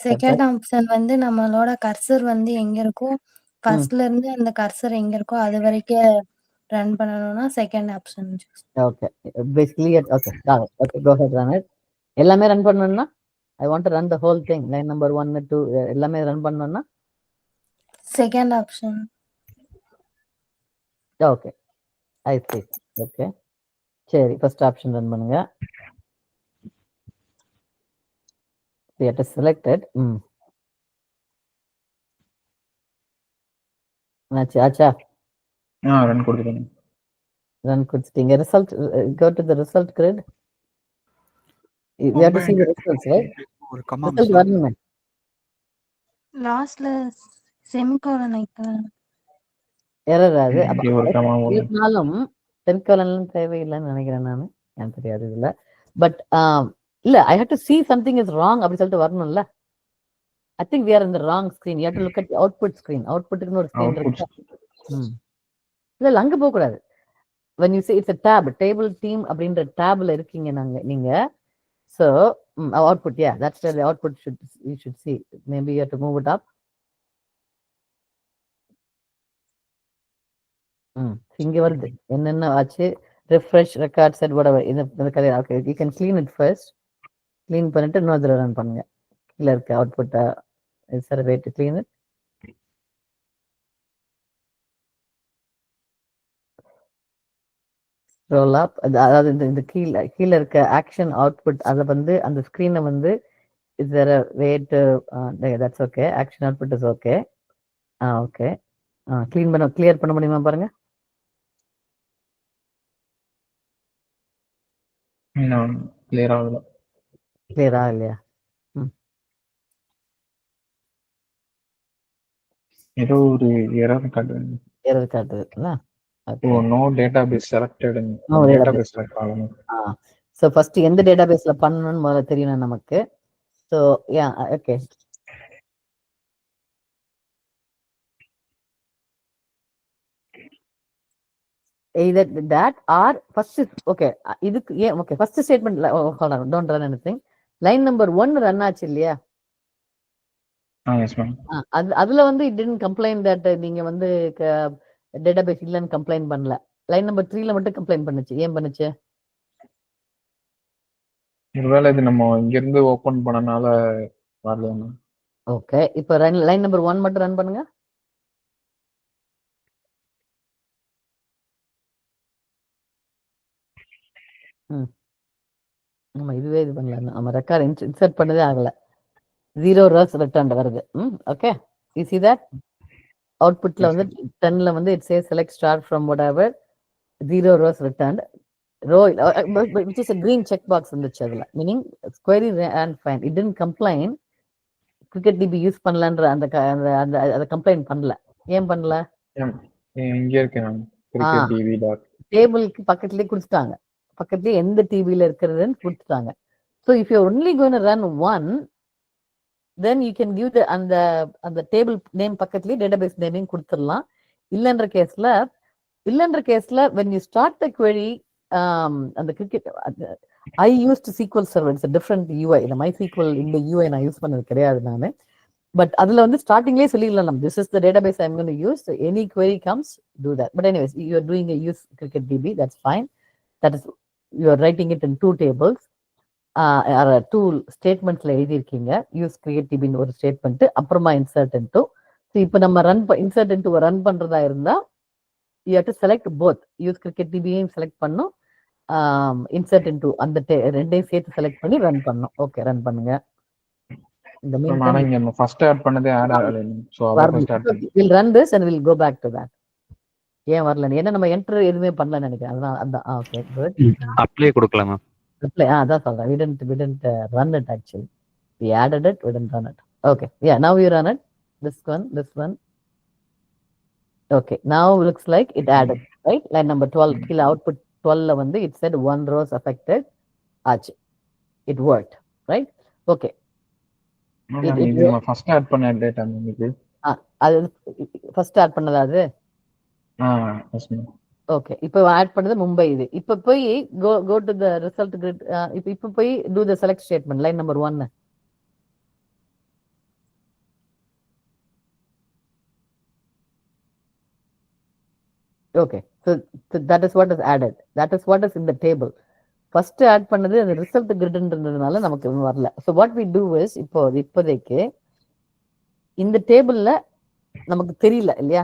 செகண்ட் ஆப்ஷன் வந்து நம்மளோட கர்சர் வந்து எங்க இருக்கோ ஃபர்ஸ்ட்ல இருந்து அந்த கர்சர் எங்க இருக்கோ அது வரைக்கும் ரன் பண்ணணும்னா second option choose. Okay basically okay okay go ahead run it. எல்லாமே ரன் பண்ணணும்னா I want to run the whole thing line number 1 2 எல்லாமே ரன் பண்ணணும்னா second option. Okay I see. Okay சரி ஃபர்ஸ்ட் ஆப்ஷன் ரன் பண்ணுங்க. it is selected. ஆச்சா run கொடுத்துருங்க. Run கொடுத்துட்டீங்க. Result go to the result grid. You have to see the results, right? ஒரு comma result வரணுமே. லாஸ்ட்ல செமிகோலன் ஐக்கன் எரர் அது. இங்கே ஒரு comma போடுங்க. இருந்தாலும் செமிகோலன்லாம் தேவையில்லைன்னு நினைக்கிறேன் நான். எனக்கு தெரியாது இதுல. பட் இல்ல ஐ have to see something is wrong அப்படி சொல்லிட்டு வரணும்ல. I think we are in the wrong screen. You have to look at the output screen. Outputக்கு ஒரு screen இருக்கு. இல்ல அங்க போக கூடாது. When you say it's a tab, table team அப்படின்ற tabல இருக்கீங்க நீங்க. So output, yeah, that's where the output you should see. Maybe you have to move it up. இங்க வருது என்னென்ன ஆச்சு, refresh record set whatever இந்த கதை. Okay, you can clean it first. clean பண்ணிட்டு இன்னொரு தடவை ரன் பண்ணுங்க. கீழ இருக்க output is there a way to clean it? Roll up. அதாவது இந்த கீழ இருக்க ஆக்ஷன் அவுட்புட் அதை வந்து அந்த ஸ்கிரீனை வந்து is there a way to that's okay. action output is okay. Okay. clear பண்ண முடியுமா பாருங்க. கிளியர் ஆகல. கிளியரா இல்லையா? ஏதோ ஒரு எரர் காட்டுது. எரர் காட்டுதுங்களா? No database selected. No database select ஆகணும். சோ ஃபர்ஸ்ட் எந்த டேட்டாபேஸ்ல பண்ணனும்னு முதல்ல தெரியணும் நமக்கு. So yeah okay. either that or first okay இதுக்கு okay first statement hold on, don't run anything. line number 1 run ஆச்சு இல்லையா? yes ma'am. அதுல வந்து it didn't complain that நீங்க வந்து டேட்டாபேஸ் இல்லன்னு கம்ப்ளைண்ட் பண்ணல. லைன் நம்பர் 3ல மட்டும் கம்ப்ளைண்ட் பண்ணுச்சு. ஏன் பண்ணுச்சு? ஒருவேளை இது நம்ம இங்க இருந்து ஓபன் பண்ணனால வரல. ஓகே இப்போ லைன் நம்பர் 1 மட்டும் ரன் பண்ணுங்க. நம்ம இதுவே இது பண்ணல. நம்ம ரெக்கார்ட் இன்சர்ட் பண்ணதே ஆகல. 0 rows returned வருது. ஓகே you see that அவுட்புட்ல வந்து 10ல வந்து it says select star from whatever 0 rows returned row which is a green check box இருந்துச்சு அதுல. meaning query ran fine. it didn't complain cricket db use பண்ணலன்ற அந்த அத complaint பண்ணல. ஏன் பண்ணல? இங்க இருக்கேன் cricket db dot டேபிளுக்கு பக்கத்துலயே கொடுத்துட்டாங்க. பக்கத்துலயே எந்த டிவில இருக்குறதுன்னு கொடுத்துட்டாங்க. so if you are only going to run one then you can give the அந்த டேபிள் நேம் பக்கத்துலயே டேட்டாபேஸ் நேமையும் கொடுத்துடலாம். இல்லன்ற கேஸ்ல when you start the query அந்த cricket I used SQL Server. it's a different UI. இந்த MySQL இந்த UI நான் use பண்ணது கிடையாது நானு. பட் அதுல வந்து ஸ்டார்டிங்லேயே சொல்லிடலாம் this is the database I'm going to use. So any query comes do that. But anyways you are doing a use cricket db, that's fine. That is you are writing it in 2 tables. or 2 statementsல எழுதி இருக்கீங்க. Use create டிபின்னு ஒரு statement, அப்புறமா insert into. So இப்போ நம்ம insert into run பண்றதா இருந்தா you have to select both. Use cricket டிபியையும் select பண்ணும், இன்சர்ட் இன்டு அந்த ரெண்டையும் சேர்த்து செலக்ட் பண்ணி ரன் பண்ணும். ஓகே ரன் பண்ணுங்க. இந்த மீன் ஃபர்ஸ்ட் ஆட் பண்ணதே ஆட் ஆகல. சோ அத ஃபர்ஸ்ட் ஆட் பண்ணி we'll run this and we'll go back to that. ஏன் வரல? ஏன்னா நம்ம என்டர் எதுவுமே பண்ணலன்னு நினைக்கிறேன். அதான் ஓகே குட். அப்ளை கொடுக்கலாம் மேம். அதான் சொல்றேன். we didn't run it actually. we added it, we didn't run it. Okay, yeah, now we run it. this one. Okay, now looks like it added, right? Line number 12 கீழ output 12ல வந்து it said 1 rows affected ஆச்சு. it worked, right? Okay, இது first add பண்ண data இது. அது first add பண்ணதா அது? Yes ma'am. Okay, இப்போ ஆட் பண்ணது மும்பை இது. இப்போ போய் go to the result grid. இப்போ போய் to the select statement line number 1. Okay, so that is what is added, that is what is in the table. First add பண்ணது அந்த result கிரிட்ன்றதுனால நமக்கு வரல. So what we do is இப்போதைக்கு இந்த டேபிள்ல நமக்கு தெரியல இல்லையா,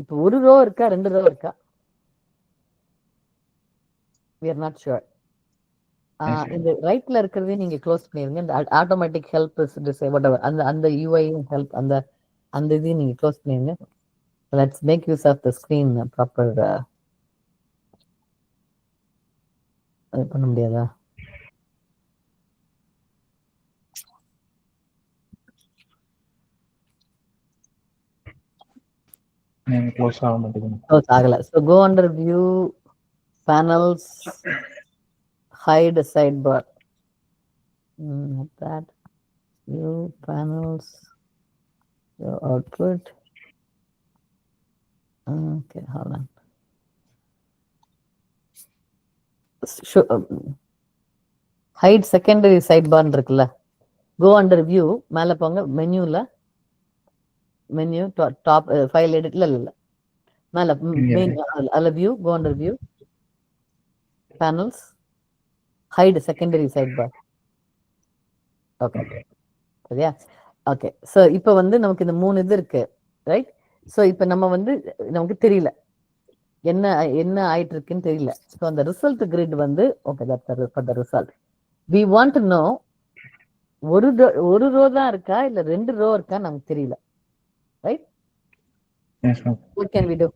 இப்போ ஒரு ரோ இருக்கா 2 ரோ இருக்கா, we are not sure. இந்த ரைட்ல இருக்கிறதே நீங்க க்ளோஸ் பண்ணிருங்க. இந்த ஆட்டோமேட்டிக் ஹெல்ப் whatever அந்த யூஐ ஹெல்ப் அந்த இதையும் நீங்க க்ளோஸ் பண்ணிருங்க. Let's make use of the screen proper. அது பண்ண முடியாதா? க்ளோஸ் ஆக மாட்டேங்குது. க்ளோஸ் ஆகல. So go under view, panels, hide sidebar. Not that. View, panels, your output. Okay, hold on. Hide secondary sidebar இருக்குல்ல, go under view, மேல போங்க, மெனுல menu top file edit இல்ல மேல மெயின் அல்ல view, go under view, panels, hide secondary sidebar. Okay, சரியா? Okay, so இப்போ வந்து நமக்கு இந்த 3 இது இருக்கு, ரைட்? ஸோ இப்போ நம்ம வந்து நமக்கு தெரியல என்ன என்ன ஆயிட்டு இருக்குன்னு தெரியல. ஸோ அந்த ரிசல்ட் கிரிட் வந்து okay, that's for the result. We want to know ஒரு ரோ தான் இருக்கா இல்ல 2 ரோ இருக்கா நமக்கு தெரியல, right? What can we do?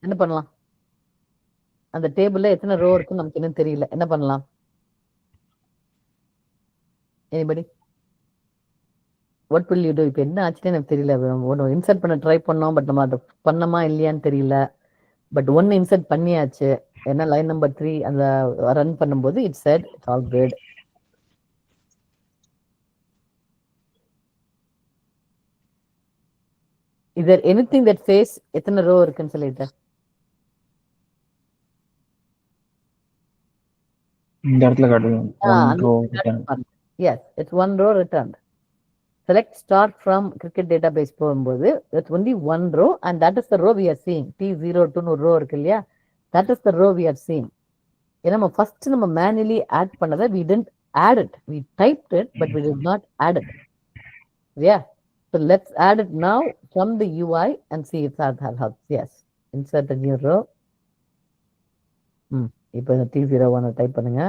என்ன பண்ணலாம்? அந்த டேபிள்ல எத்தனை ரோ இருக்குன்னு நமக்கு இன்னும் தெரியல, என்ன பண்ணலாம்? Anybody? What will you to? இப்போ என்ன ஆச்சுன்னு எனக்கு தெரியல. ஒன்று இன்சர்ட் பண்ண ட்ரை பண்ணோம், பட் நம்ம அதை பண்ணமா இல்லையான்னு தெரியல. பட் ஒன்னு இன்சர்ட் பண்ணியாச்சு. ஏன்னா லைன் நம்பர் 3 அந்த ரன் பண்ணும்போது it's set it's all good. Is there anything that says எத்தனை ரோ இருக்குன்னு சொல்லிட்டு? இந்த இடத்துல காட்டுங்க. Yes, it's 1 row returned. Select start from cricket database போகும்போது it's only 1 row and that is the row we are seeing. T02 ன்னு ஒரு row இருக்கு இல்லையா, that is the row we are seeing. ஏன்னா நம்ம ஃபர்ஸ்ட் நம்ம மேனுவலி ஆட் பண்ணதை we didn't add it, we typed it but we did not add it. Yeah, so let's add it now from the UI and see if that helps. Yes, insert a new row. இப்போ இந்த T01 type பண்ணுங்க.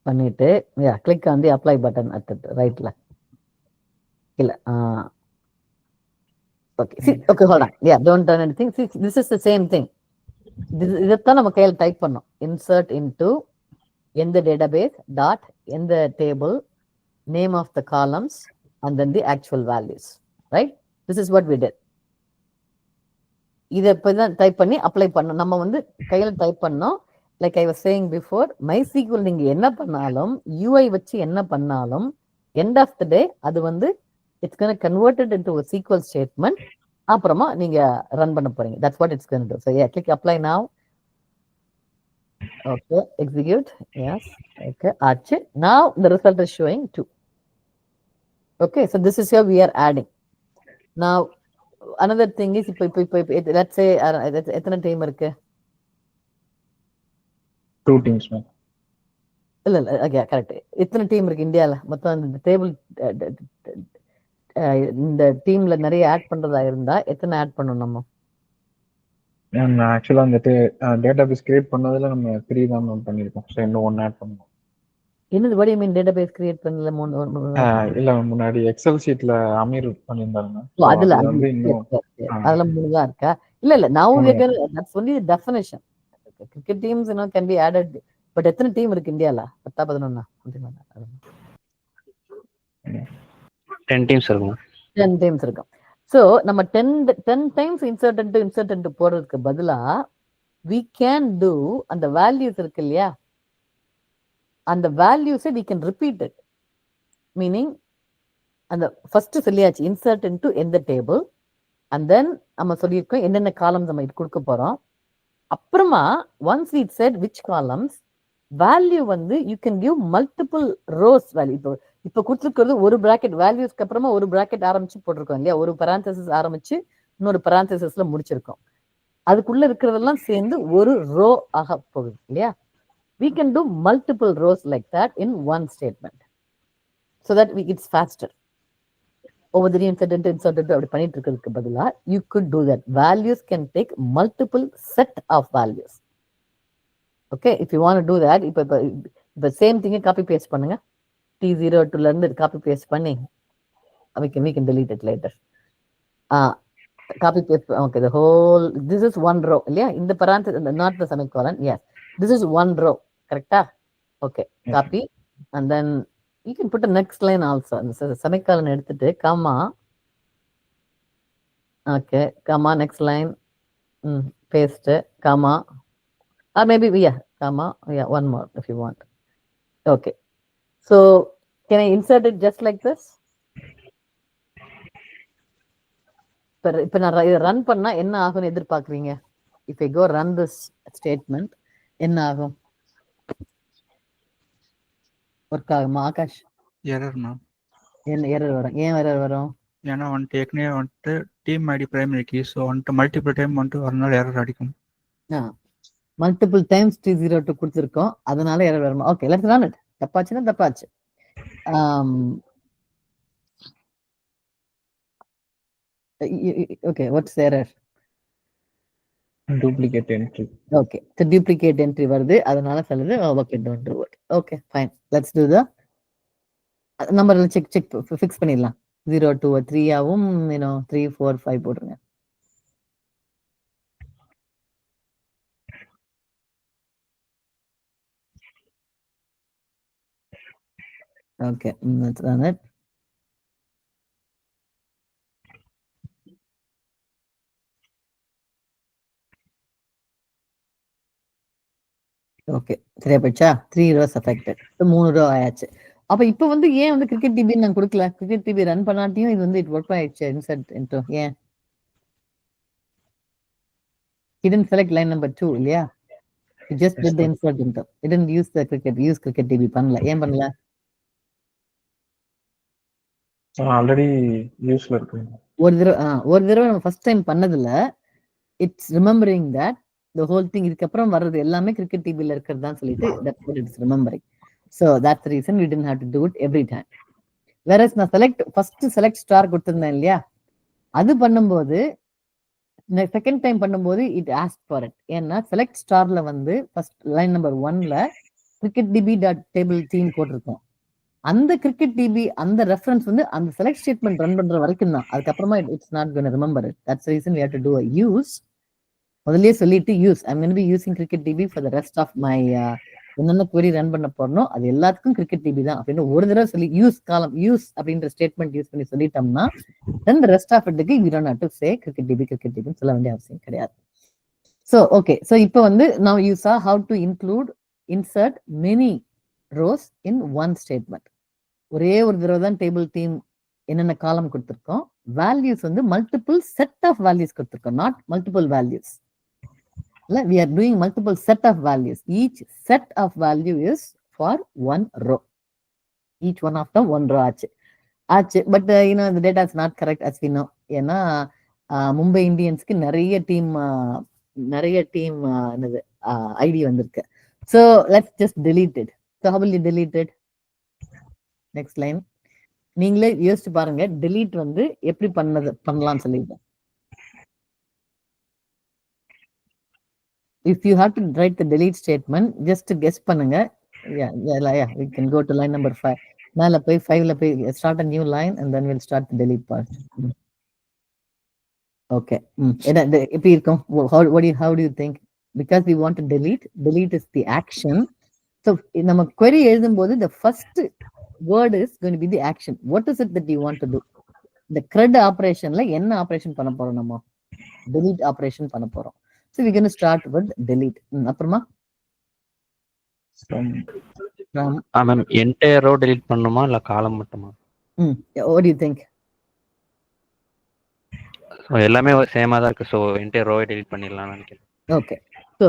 பண்ணிட்டு click on the apply button at ரைட்ல இல்ல okay okay hold on. Don't done anything. This is the same thing. இதைத்தான் நம்ம கையில் type பண்ணோம். இன்சர்ட் இன்டு எந்த டேட்டாபேஸ் டாட் எந்த table, name of the columns and then the actual values, right? This is what we did. இதை இப்போ தான் type பண்ணி அப்ளை பண்ணோம். நம்ம வந்து கையில் டைப் பண்ணோம். Like I was saying before, MySQL நீங்க என்ன பண்ணாலும், யூஐ வச்சு என்ன பண்ணாலும், எண்ட் ஆஃப் த டே அது வந்து it's gonna converted into a SQL statement. அப்புறமா நீங்க ரன் பண்ண போறீங்க. That's what it's gonna do. So yeah, click apply now. Okay, execute. Yes, okay, ஆச்சு. Now the result is showing 2. Okay, so this is here we are adding. Now another thing is இப்போ let's say எத்தனை team இருக்கு? 2 teams man. இல்ல correct. எத்தனை team இருக்கு இந்தியால மொத்தம்? இந்த டேபிள் இந்த டீம்ல நிறைய ஆட் பண்றதா இருந்தா எத்தனை ஆட் பண்ணணும் நம்ம? ஆக்சுவலா அந்த டேட்டாபேஸ் கிரியேட் பண்ணதுல நம்ம 3 தான் மேம் பண்ணிருக்கோம். சோ இன்னும் 1 ஆட் பண்ணனும். என்னது what do you mean database create பண்ணல? இல்ல முன்னாடி எக்ஸல் ஷீட்ல அமீர் பண்ணிருந்தாங்க. அதுல அதுல 3 தான் இருக்கா? இல்ல now we are that's only the definition. Cricket teams can be added, but எத்தனை டீம் இருக்கு இந்தியால? 10 11 10 teams இருக்கும். 10 teams இருக்கும். So நம்ம 10 times insert into போறதுக்கு பதிலா we can do அந்த values இருக்கு இல்லையா, அந்த values-ஐ we can repeat it. Meaning, அந்த first சொல்லியாச்சு insert into எந்த table, and then நம்ம சொல்லியிருக்கோம் என்னென்ன காலம்ஸ் நம்ம இது கொடுக்க போறோம். அப்புறமா once we said which columns, value வந்து you can give multiple rows value. இப்போ கொடுத்துருக்கிறது ஒரு bracket வேல்யூஸ்க்கு அப்புறமா ஒரு bracket ஆரம்பிச்சு போட்டிருக்கோம் இல்லையா, ஒரு parenthesis ஆரம்பிச்சு இன்னொரு parenthesisல முடிச்சிருக்கோம். அதுக்குள்ள இருக்கிறதெல்லாம் சேர்ந்து ஒரு ரோ ஆக போகுது இல்லையா. We can do multiple rows like that in one statement so that it's faster. Over the inserted அப்படி பண்ணிட்டு இருக்கிறதுக்கு பதிலா you could do that. Values can take multiple set of values. Okay, if you want to do that, இப்போ same திங்கை copy paste பண்ணுங்க. T02 ல இருந்து copy paste பண்ணி we can delete it later. Copy paste. Okay, the whole, this is one row இல்லையா, இந்த parenthesis, not the semicolon. Yes, this is one row. Correcta? Okay, copy, and then you can put a next line also. அந்த semicolon எடுத்துட்டு comma. Okay, comma, next line, paste, comma, or maybe comma, one more if you want. Okay, so can I insert it just like this? இப்போ நான் இதை run பண்ணா என்ன ஆகும்னு எதிர்பார்க்குறீங்க? If I go run this statement என்ன ஆகும்? Work ஆகுமா ஆகாஷ்? Error ma'am. என்ன எரர் வரும்? ஏன் எரர் வரும்? ஏன்னா வந்துட்டு ஏற்கனவே வந்துட்டு team ID primary key, so வந்துட்டு மல்டிபிள் டைம் வந்துட்டு ஒரு நாள் எரர் அடிக்கும். மல்டிபிள் டைம்ஸ் T02 கொடுத்துருக்கோம், அதனால எரர் வருமா? Okay, let's run it. தப்பாச்சுன்னா தப்பாச்சு. Okay, what's the error? Duplicate entry. Okay, the duplicate entry வருது, அதனால சொல்லுது okay, don't do it. Okay, fine, let's do the number. check fix பண்ணிடலாம். 0 2 3 ஆவும் 3 4 5 போடுங்க. Okay, let's run it. Okay, சரியா போச்சா? 3 rows affected. 3 row ஆயாச்சு. அப்ப இப்ப வந்து ஏன் வந்து கிரிக்கெட் டிபி நான் கொடுக்கல? கிரிக்கெட் டிபி ரன் பண்ணாட்டியும் இது வந்து இட் ஒர்க் ஆயிடுச்சு. இன்சர்ட் இன்டோ ஏன் didn't select line number 2 இல்லையா? You just did the insert into. It didn't use the cricket DB பண்ணல. ஏன் பண்ணல? ஆல்ரெடி யூஸ்ல இருக்கு. ஒரு தடவை நம்ம ஃபர்ஸ்ட் டைம் பண்ணதுல it's remembering that the whole thing இதுக்கு அப்புறம் வர்றது எல்லாமே கிரிக்கெட் டிபில இருக்கிறதுதான் சொல்லிட்டு that's what it's remembering. So that's the reason we didn't have to do it every time. Whereas நான் first select star கொடுத்திருந்தேன் இல்லையா, அது பண்ணும்போது செகண்ட் டைம் பண்ணும்போது it asked for it. ஏன்னா select starல வந்து first line number 1ல cricketdb.table theme போட்டிருக்கோம். அந்த cricket DP அந்த ரெஃபரன்ஸ் வந்து அந்த செலக்ட் ஸ்டேட்மெண்ட் ரன் பண்ற வரைக்கும் தான். அதுக்கப்புறமா it's not going to remember it. That's the reason we have to do a use. முதல்லயே சொல்லிட்டு use, I will be using cricket DB for the rest of my என்னென்ன query run பண்ண போறனோ அது எல்லாத்துக்கும் கிரிக்கெட் டிபி தான் அப்படின்னு ஒரு தடவை சொல்லி யூஸ் காலம் யூஸ் அப்படின்ற ஸ்டேட்மெண்ட் யூஸ் பண்ணி சொல்லிட்டோம்னா தென் தி ரெஸ்ட் ஆஃப் இட்க்கு we don't have to say cricket DB சொல்ல வேண்டிய அவசியம் கிடையாது. So okay, so இப்போ வந்து now you saw how to insert many rows in one statement. ஒரே ஒரு தடவை தான் டேபிள் தீம் என்னென்ன காலம் கொடுத்துருக்கோம். வேல்யூஸ் வந்து மல்டிபிள் செட் ஆஃப் வேல்யூஸ் கொடுத்துருக்கோம், not multiple values. We are doing multiple set of values. Each set of value is for one row. Each one of them one row ஆச்சு. But the data is not correct as we know. ஏன்னா மும்பை இந்தியன்ஸ்க்கு நிறைய team என்னது ID வந்திருக்கு. So let's just delete it. So how will you delete it? Next line. நீங்களே யோசிச்சு பாருங்க, delete வந்து எப்படி பண்ணலாம்னு சொல்லிட்டு. If you have to write the delete statement, just to guess பண்ணுங்க. Yeah, we can go to line number 5. மேல போய் 5ல போய் start a new line and then we'll start the delete part. Okay. எப்படி இருக்கும்? How do you think? Because we want to delete is the action. So நம்ம query எழுதும்போது the first word is going to be the action. What is it that you want to do? The CRUD operationல என்ன operation பண்ண போறோம்? நம்ம delete operation பண்ண போறோம். So we're going to start with delete. அப்புறமா From from ma'am entire row delete பண்ணணுமா இல்ல காலம் மட்டுமா? what do you think? So எல்லாமே சேமா தான் இருக்கு. ஸோ என்டையர் ரோவை delete பண்ணிடலாம்னு நினைக்கிறேன். Okay, so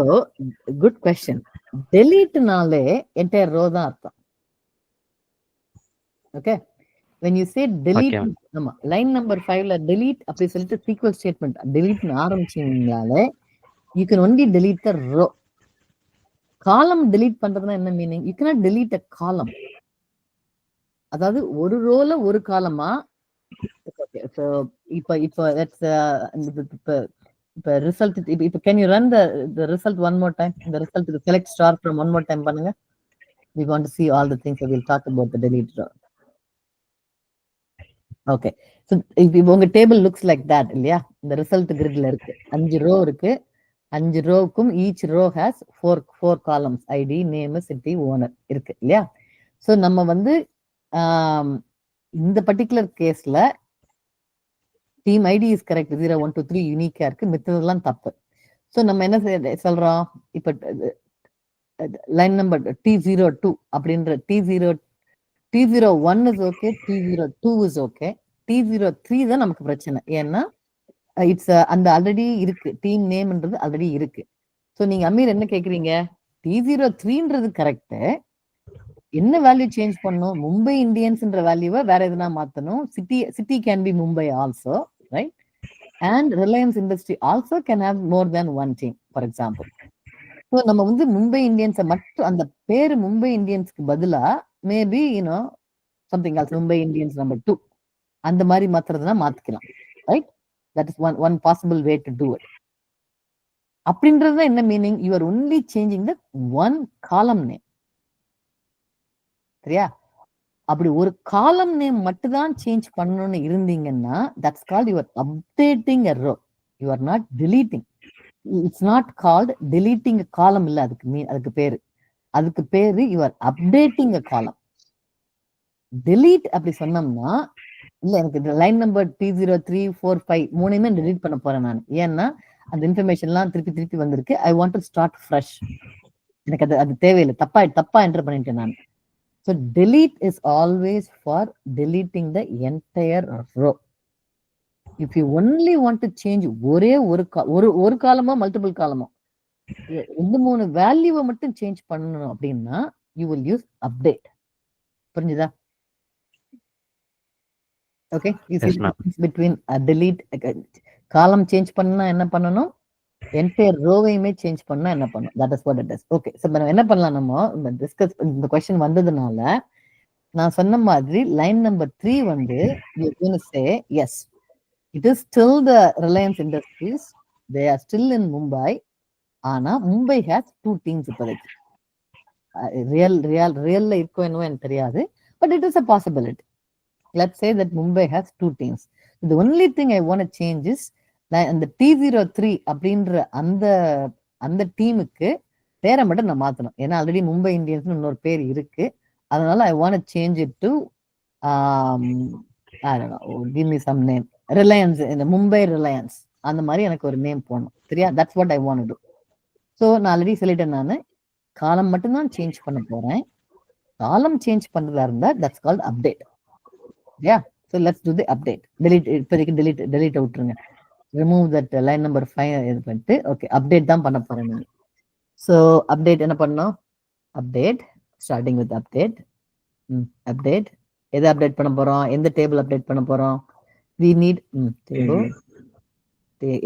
good question. Delete-னாலே entire row தான் அர்த்தம். Okay, when you say delete, Okay, ஆமா, line number 5ல delete அப்படி சொல்லிட்டு sequence statement delete னு ஆரம்பிச்சீங்கனாலே you can only delete the row. காலம் delete பண்றதுன்னா என்ன meaning? You cannot delete a column. அதாவது ஒரு ரோல ஒரு காலமா. Okay, so இப்போ that's இப்போ ரிசல்ட் இப்போ can you run the result one more time? இந்த result select star from one more time பண்ணுங்க. We want to see all the things, so we'll talk about the delete row. Okay, so இப்போ உங்க table looks like that இல்லையா? இந்த result கிரிட்ல இருக்கு 5 row இருக்கு. 5 ரோவுக்கும் each row has 4 columns, ID, name, city, owner இருக்கு இல்லையா? So நம்ம வந்து இந்த பர்டிகுலர் கேஸ்ல டீம் ஐடி இஸ் கரெக்ட், 0 1 2 3 யூனிக்கா இருக்கு, மித்ததெல்லாம் தப்பு. ஸோ நம்ம என்ன சொல்றோம்? இப்போ லைன் நம்பர் T02 அப்படின்ற T01 is okay, T02 is okay, T03 தான் நமக்கு பிரச்சனை. ஏன்னா இட்ஸ் அந்த ஆல்ரெடி இருக்கு, டீம் நேம்ன்றது ஆல்ரெடி இருக்கு. ஸோ நீங்க அமீர் என்ன கேக்குறீங்க? T03ன்றது கரெக்ட், என்ன வேல்யூ சேஞ்ச் பண்ணும்? மும்பை இந்தியன்ஸ்ன்ற வேல்யூவை வேற எதுனா மாத்தணும். City can be Mumbai also, right? And Reliance industry also can have more than one team, for example. So நம்ம வந்து மும்பை இந்தியன்ஸை மட்டும் அந்த பேரு மும்பை இந்தியன்ஸ்க்கு பதிலா maybe you know something Alps, Mumbai Indians number 2 அந்த மாதிரி மாத்துறதுனா மாத்திக்கலாம், right? That is one possible way to do it. அப்படின்றது என்ன meaning? You are only changing the one காலம் நேம். சரியா? அப்படி ஒரு காலம் நேம் மட்டும் தான் சேஞ்ச் பண்ணணும்னு இருந்தீங்கன்னா that's called you are updating a row, you are not deleting. It's not called deleting column இல்ல, அதுக்கு பேரு யூ ஆர் அப்டேட்டிங் அ காலம். delete அப்படி சொன்னோம்னா இல்ல எனக்கு லைன் நம்பர் T03 4 5 மூணையுமே delete பண்ண போறேன் நான். ஏன்னா அந்த இன்ஃபர்மேஷன்லாம் திருப்பி வந்திருக்கு. ஐ வாண்ட் டு ஸ்டார்ட் ஃப்ரெஷ். எனக்கு அது தேவையில்லை, தப்பா என்டர் பண்ணிட்டேன் நான். So delete is always for deleting the entire row. If you only want to change ஒரு காலமோ மல்டிபிள் காலமோ 2-3 வேல்யூவை மட்டும் சேஞ்ச் பண்ணணும் அப்படின்னா you will use update. புரிஞ்சுதா? Okay, you see the difference between delete, காலம் சேஞ்ச் பண்ணா என்ன பண்ணணும், என்டையர் ரோவையுமே சேஞ்ச் பண்ணா என்ன பண்ணும், that is what it is. Okay, so நம்ம என்ன பண்ணலாம், நம்ம டிஸ்கஸ் இந்த क्वेश्चन வந்ததுனால நான் சொன்ன மாதிரி லைன் நம்பர் 3 வந்து you going to say yes, it is still the Reliance Industries, they are still in Mumbai. ஆனா மும்பை has 2 teams இப்போதைக்கு. ரியல்ல இருக்கோ என்னவோ எனக்கு தெரியாது, but it is a possibility. Let's say that Mumbai has 2 teams. The only thing I want to change is அந்த T03 அப்படின்ற அந்த டீமுக்கு பேரை மட்டும் நான் மாத்தணும். ஏன்னா ஆல்ரெடி மும்பை இந்தியன்ஸ் இன்னொரு பேர் இருக்கு. அதனால I want change it to give me some name, Reliance, இந்த மும்பை ரிலையன்ஸ் அந்த மாதிரி எனக்கு ஒரு நேம் போடணும். சரியா? That's what I want to. So நான் ஆல்ரெடி சொல்லிட்டேன், நான் காலம் மட்டும்தான் சேஞ்ச் பண்ண போறேன். காலம் சேஞ்ச் பண்றதா இருந்தா தட்ஸ் கால்ட் அப்டேட். சரியா? So let's to the update. இப்போதைக்கு delete விட்டுருங்க. remove that line number 5 இது பண்ணிட்டு ஓகே அப்டேட் தான் பண்ண போறேன் நான். ஸோ அப்டேட் என்ன பண்ணோம்? Update starting with update. எதை அப்டேட் பண்ண போறோம்? எந்த டேபிள் அப்டேட் பண்ண போறோம்? we need table.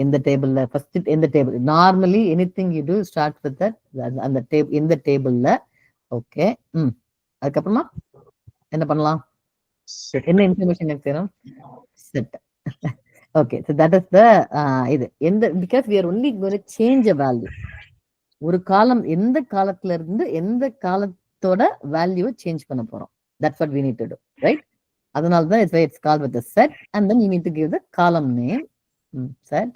எந்த டேபிள்ல ஃபர்ஸ்ட் எந்த table? Normally anything you to start with that அந்த டேபிள், எந்த டேபிள்ல. ஓகே, அதுக்கப்புறமா என்ன பண்ணலாம்? என்ன இன்ஃபர்மேஷன் எனக்கு தேரும்? Set. Okay, so that is the இது எந்த, because we are only going to change a value. ஒரு காலம் எந்த காலத்துல இருந்து எந்த காலத்தோட வேல்யூவை சேஞ்ச் பண்ண போறோம். That's what we need to do, right? அதனால தான் it's called with the set, and then you need to give the column name. Set.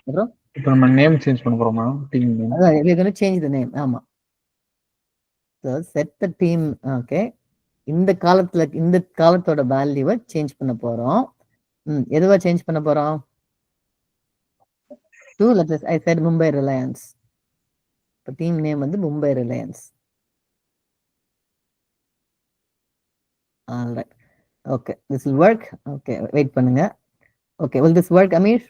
அப்புறம் இப்போ நம்ம நேம் சேஞ்ச் பண்ண போறோமா? Team name. அதான் we are going to change the name. ஆமா. So set the team. Okay, இந்த காலத்தோட வேல்யூவை சேஞ்ச் பண்ண போறோம். எதுவா சேஞ்ச் பண்ண போறோம்? 2 letters. I said Mumbai Reliance. The team name வந்து Mumbai Reliance. All right. Okay, this will work. Okay, wait பண்ணுங்க. Okay, will this work, Amir?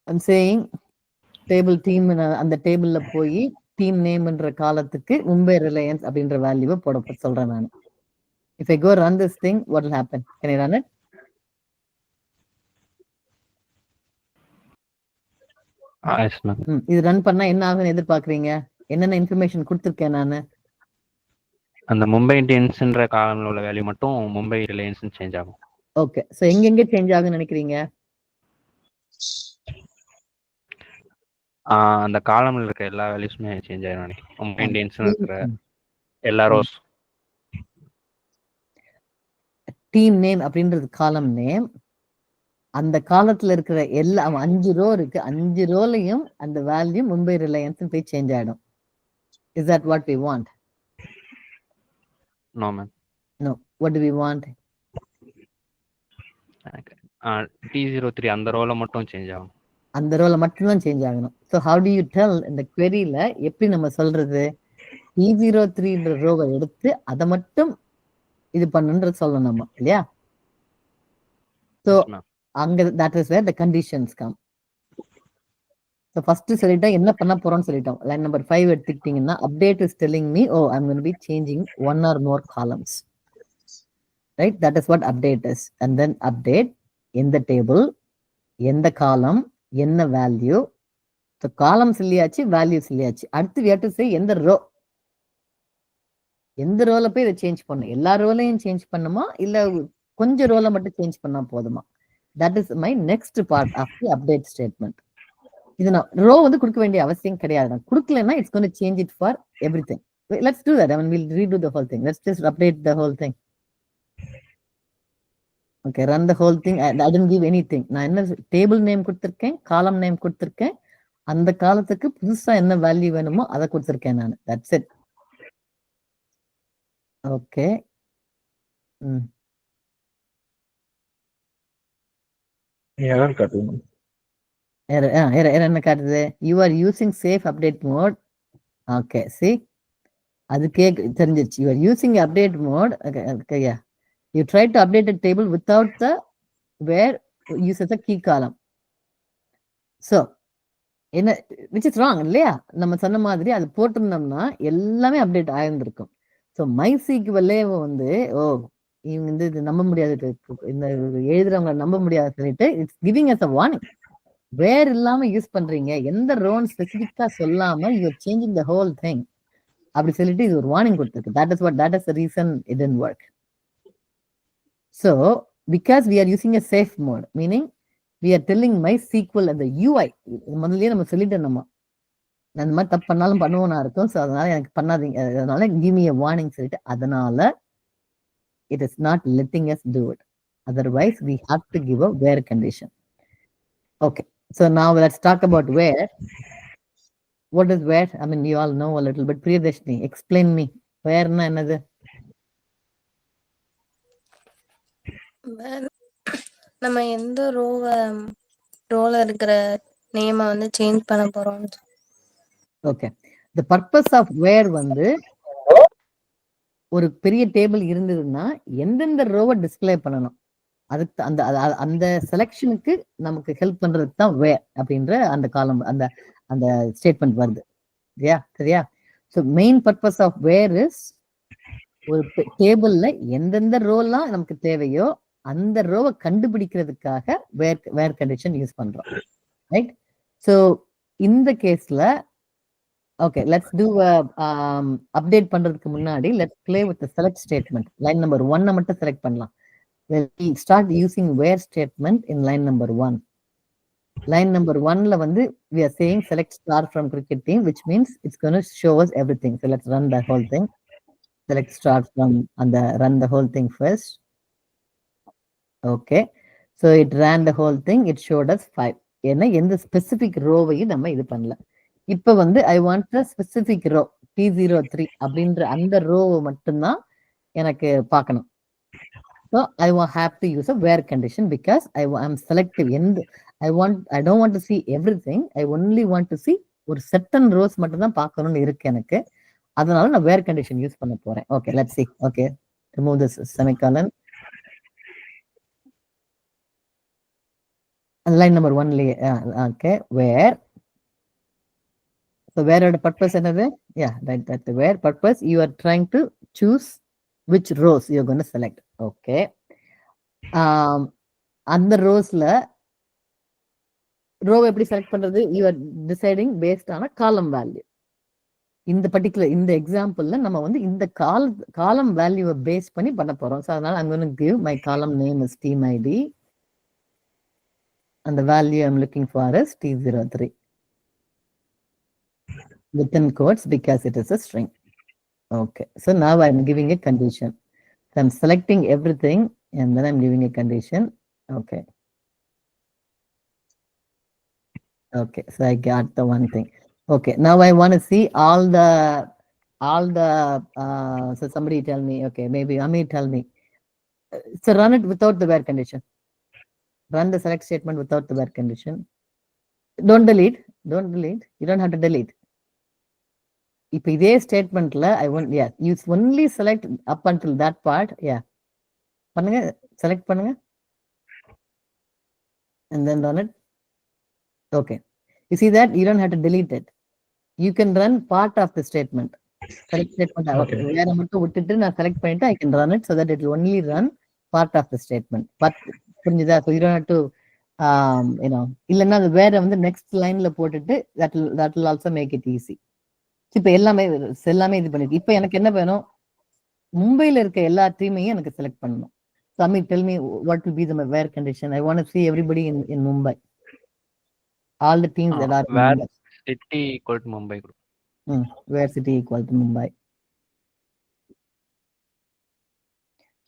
I'm saying table team அந்த டேபிள்ல போய் டீம் நேம்ன்ற காலத்துக்கு மும்பை ரிலையன்ஸ் அப்படின்ற வேல்யூவை போட சொல்றேன் நான். If I go run this thing, what will happen? Can I run it? Yes, ma'am. இது ரன் பண்ணா என்ன ஆகும்னு எதிர்பார்க்கறீங்க? என்னென்ன இன்ஃபர்மேஷன் கொடுத்துருக்கேன் நான்? அந்த மும்பை இந்தியன்ஸ்ன்ற காலம்ல உள்ள வேல்யூ மட்டும் மும்பை ரிலையன்ஸ் சேஞ்ச் ஆகும். ஓகே, சோ எங்க சேஞ்ச் ஆகும்னு நினைக்கிறீங்க? அந்த காலம்ல இருக்க எல்லா வேல்யூஸுமே சேஞ்ச் ஆயிரும் நினைக்கிறேன். மும்பை இந்தியன்ஸ் இருக்கிற எல்லா ரோஸ். டீம் நேம் அப்படின்றது காலம் நேம். அந்த காலத்துல இருக்கிற எல்லா 5 ரோ இருக்கு, 5 ரோலையும் அந்த வேல்யூ மும்பை ரிலையன்ஸ் போய் சேஞ்ச் ஆயிடும். Is that what we want? No, ma'am. No. What do we want? T03 அந்த ரோல மட்டும் சேஞ்ச் ஆகும். அந்த ரோல மட்டும் தான் சேஞ்ச் ஆகணும். So how do you tell இந்த queryல எப்படி நம்ம சொல்றது? T03ன்ற ரோவை எடுத்து அதை மட்டும் இது பண்ணுன்றது சொல்லணும் நம்ம, இல்லையா? So அங்க that is where the conditions come. So first சொல்லிட்டோம் என்ன பண்ண போறோம்னு சொல்லிட்டோம். லைன் நம்பர் 5 எடுத்துக்கிட்டீங்கன்னா update is telling me, oh, I'm going to be changing one or more columns. Right? That is what update is. And then update in the table, in the column, என்ன value. So காலம் சொல்லியாச்சு, value சொல்லியாச்சு. அடுத்து we have to say எந்த row, எந்த ரோல போய் இதை சேஞ்ச் பண்ணும். எல்லா ரோலையும் சேஞ்ச் பண்ணுமா இல்ல கொஞ்சம் ரோல மட்டும் சேஞ்ச் பண்ணா போதுமா? That is my next part of the update statement. இது நான் ரோ வந்து கொடுக்க வேண்டிய அவசியம் கிடையாது. நான் கொடுக்கலன்னா it's going to change it for everything. Let's do that. I mean, we'll redo the whole thing. Let's just update the whole thing. Okay, run the whole thing. I didn't give anything. நான் என்ன table name கொடுத்திருக்கேன், காலம் name கொடுத்திருக்கேன், அந்த காலத்துக்கு புதுசா என்ன value வேணுமோ அதை கொடுத்திருக்கேன் நான். That's it. ஓகே. எரர் காட்டுது. எரர் என்ன காட்டுது? You are using safe update mode. Okay, see, அதுக்கே தெரிஞ்சிருச்சு. You are using update mode. Okay, yeah. You try to update a table without the where uses a key column. So, என்ன which is wrong இல்லையா? நம்ம சொன்ன மாதிரி அது போட்டிருந்தோம்னா எல்லாமே update ஆயிருந்திருக்கும். So MySQL வந்து இவங்க வந்து இது நம்ப முடியாது, இந்த எழுதுறவங்க நம்ப முடியாது சொல்லிட்டு it's giving us a warning. Where இல்லாம யூஸ் பண்றீங்க, எந்த ரோன் ஸ்பெசிபிக்கா சொல்லாம you are changing the whole thing அப்படி சொல்லிட்டு இது ஒரு வார்னிங் கொடுத்துருக்கு. that is the reason it didn't work. So because we are using a safe mode, meaning we are telling MySQL and the UI முதல்லயே நம்ம சொல்லிட்டோம், நம்ம அந்த மாதிரி தப்பு பண்ணாலும் பண்ணுவோம்னா இருக்கும். ஸோ அதனால எனக்கு பண்ணாதீங்க, அதனால give me a warning சொல்லிட்டு அதனால it is not letting us do it. Otherwise we have to give a where condition. Okay, so now let's talk about where. What is where? I mean, you all know a little bit. Priyadashni, explain me. Where na என்னது? நம்ம எந்த ரோல இருக்கிற நேமை வந்து change பண்ண போறோம். Okay, the purpose of where வந்து ஒரு பெரிய டேபிள் இருந்ததுன்னா எந்தெந்த ரோவை டிஸ்பிளே பண்ணணும், அதுக்கு அந்த அந்த செலக்ஷனுக்கு நமக்கு ஹெல்ப் பண்றதுக்கு தான் வேர் அப்படின்ற அந்த காலம் அந்த அந்த ஸ்டேட்மெண்ட் வருது, சரியா? So main purpose of where is ஒரு டேபிள்ல எந்தெந்த ரோலாம் நமக்கு தேவையோ அந்த ரோவை கண்டுபிடிக்கிறதுக்காக வேர் கண்டிஷன் யூஸ் பண்றோம், ரைட்? ஸோ இந்த கேஸ்ல ஓகே, லெட்ஸ் டூ அப்டேட் பண்றதுக்கு முன்னாடி let's play with select statement. Line number 1 மட்டும் செலக்ட் பண்ணலாம். We'll start using where statement in line number 1. Line number 1 வந்து we are saying select star from cricket team, which means it's going to show us everything. So let's run the whole thing. Select star from and run the whole thing first. Okay, so it ran the whole thing. It showed us 5. ஏன்னா எந்த specific ரோவையும் நம்ம இது பண்ணல. இப்போ வந்து I want a specific row T03 அப்படின்ற அந்த ரோவை மட்டும்தான் எனக்கு பார்க்கணும். So I will have to use a where condition because I am selective. I don't want to see everything. I only want to see ஒரு certain rows மட்டும் தான் பார்க்கணும்னு இருக்கு எனக்கு. அதனால நான் வேர் கண்டிஷன் யூஸ் பண்ண போறேன். Okay, let's see. Okay, remove this semicolon. Line number 1 okay, where. So where the purpose என்னது? Yeah, that the where purpose you are trying to choose which rows you are going to select. Okay. அந்த ரோஸ்ல row எப்படி select பண்றது? You are deciding based on a column value. இந்த particular இந்த எக்ஸாம்பிள்ல நம்ம வந்து இந்த காலம் வேல்யூவை பேஸ் பண்ணி பண்ண போறோம். So அதனால I'm going to give my column name is team ID and the value I'm looking for is T03 within quotes because it is a string. Okay, so now I'm giving a condition. So I'm selecting everything and then I'm giving a condition. Okay. Okay, so I got the one thing. Okay, now I want to see all the so somebody tell me, okay, maybe Ami tell me. So run it without the where condition. Run the select statement without the where condition. Don't delete. You don't have to delete. If this statement la I want, yeah, you only select up until that part. Yeah, பண்ணுங்க, select பண்ணுங்க and then run it. Okay, you see that you don't have to delete it. You can run part of the statement. Select statement. Okay, வேற மட்டும் விட்டுட்டு நான் select பண்ணிட்டு I can run it so that it will only run part of the statement. But புரிஞ்சுதா? So you don't have to இல்லைன்னா அது வேற வந்து நெக்ஸ்ட் லைன்ல போட்டுட்டு that will also make it easy. இப்போ எல்லாமே இது பண்ணிட்டு இப்போ எனக்கு என்ன வேணும்? மும்பைல இருக்க எல்லா டீமையும் எனக்கு செலக்ட் பண்ணணும். So Ami, tell me what will be the where condition. I want to see everybody in Mumbai. All the teams that are in where Mumbai. city equal to Mumbai group. Where city equal to Mumbai.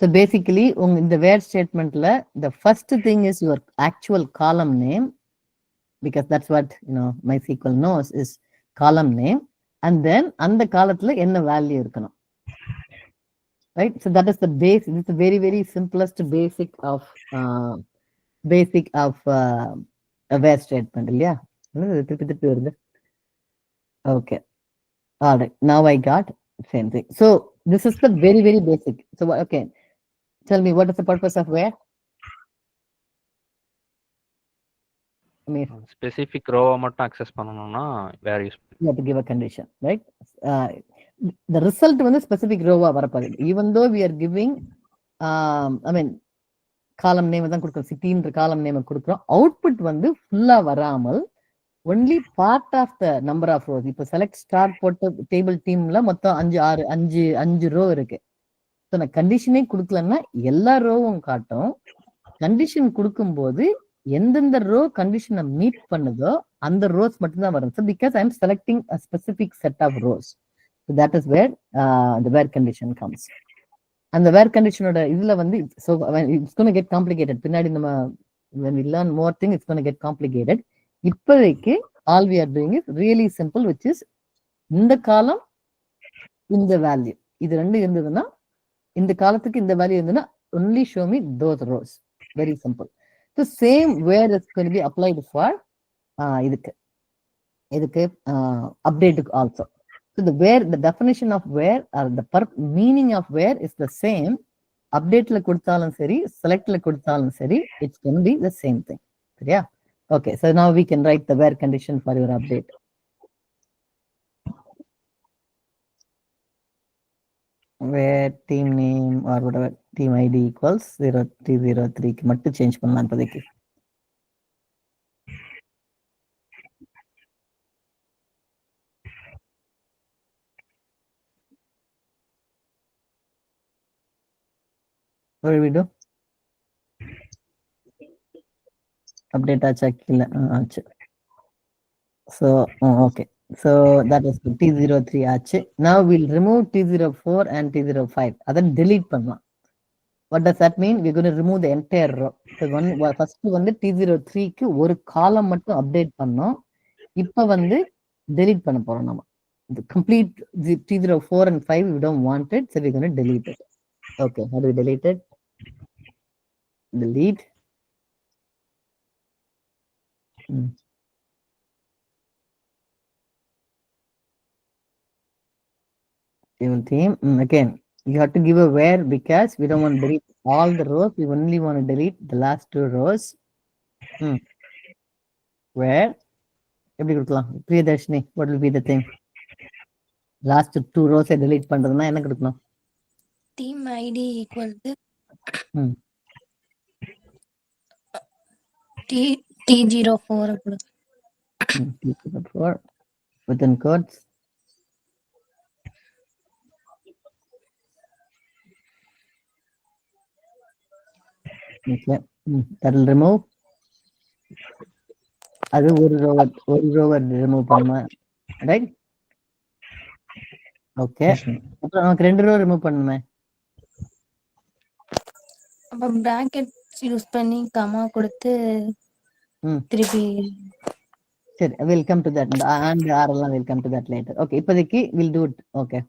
So basically in the where statement la the first thing is your actual column name, because that's what MySQL knows is column name, and then அந்த காலத்துல என்ன value இருக்கணும், right? So that is the base. It's the very very simplest basic of a where statement இல்லையா? திருப்பி வருது. Okay, all right, now I got same thing. So this is the very very basic. So okay, tell me what is the purpose of where? I mean, specific row மட்டும் access பண்ணனும்னா where use you have to give a condition, right? The result வந்து specific row வரப்போகுது. Even though we are giving I mean column name தான் கொடுக்கிறோம், cityன்ற column name கொடுக்கிறோம், output வந்து ஃபுல்லா வராமல் only part of the number of rows. இப்போ select start போட்டு table teamல மொத்தம் 5 row இருக்கு. ஸோ நான் கண்டிஷனே கொடுக்கலன்னா எல்லா ரோவும் காட்டும். கண்டிஷன் கொடுக்கும்போது எந்தெந்த ரோ கண்டிஷனை மீட் பண்ணுதோ அந்த ரோஸ் மட்டும்தான் வரும். So because I am selecting a specific set of rows. So that is where the where condition comes. அந்த வேர் கண்டிஷனோட இதுல வந்து so it's gonna get complicated. பின்னாடி நம்ம when we learn more thing it's going to get complicated. இப்போதைக்கு all we are doing is really simple, which is இந்த காலம் இந்த வேல்யூ இது ரெண்டு இருந்ததுன்னா இந்த காலத்துக்கு இந்த வேல்யூ இருந்ததுன்னா only show me those rows. Very simple. The same where is going to be applied for இதுக்கு update also. So the where, the definition of where or the meaning of where is the same. Update la கொடுத்தாலும் சரி, select la கொடுத்தாலும் சரி, it's going to be the same thing. சரியா? Okay, so now we can write the where condition for your update. Where team name or whatever team ID equals 0303 க்கு மட்டும் change பண்ணலாம் இப்போதைக்கு. What do we do? Update ஆச்சா? இல்ல ஆச்சு. So okay, so that is T03 ஆச்சு. Now we'll remove T04 and T05. அதை delete பண்ணலாம். What does that mean? We're going to remove the entire row. So first வந்து T03 க்கு ஒரு காலம் மட்டும் அப்டேட் பண்ணோம். இப்போ வந்து delete பண்ண போறோம் நம்ம. The complete T04 and 5 we don't want it, so we're going to delete it. Okay, how do we delete it? Delete. Table theme. Again, you have to give a where because we don't want to delete all the rows. We only want to delete the last 2 rows. Where? எப்படி கொடுக்கலாம்? Priyadarshini, what will be the thing? Last 2 rows delete பண்றதுன்னா என்ன கொடுக்கணும்? team id equal to T04 T04 within quotes. Okay. That will remove. அது ஒரு rower remove பண்ணுமா, right? Okay. அப்புறம் நமக்கு 2 row remove பண்ணணுமே. அப்ப brackets யூஸ் பண்ணி கமா கொடுத்து திருப்பி சரி, we'll come to that and r எல்லாம் we'll come to that later. Okay, இப்போதைக்கு we'll do it. Okay.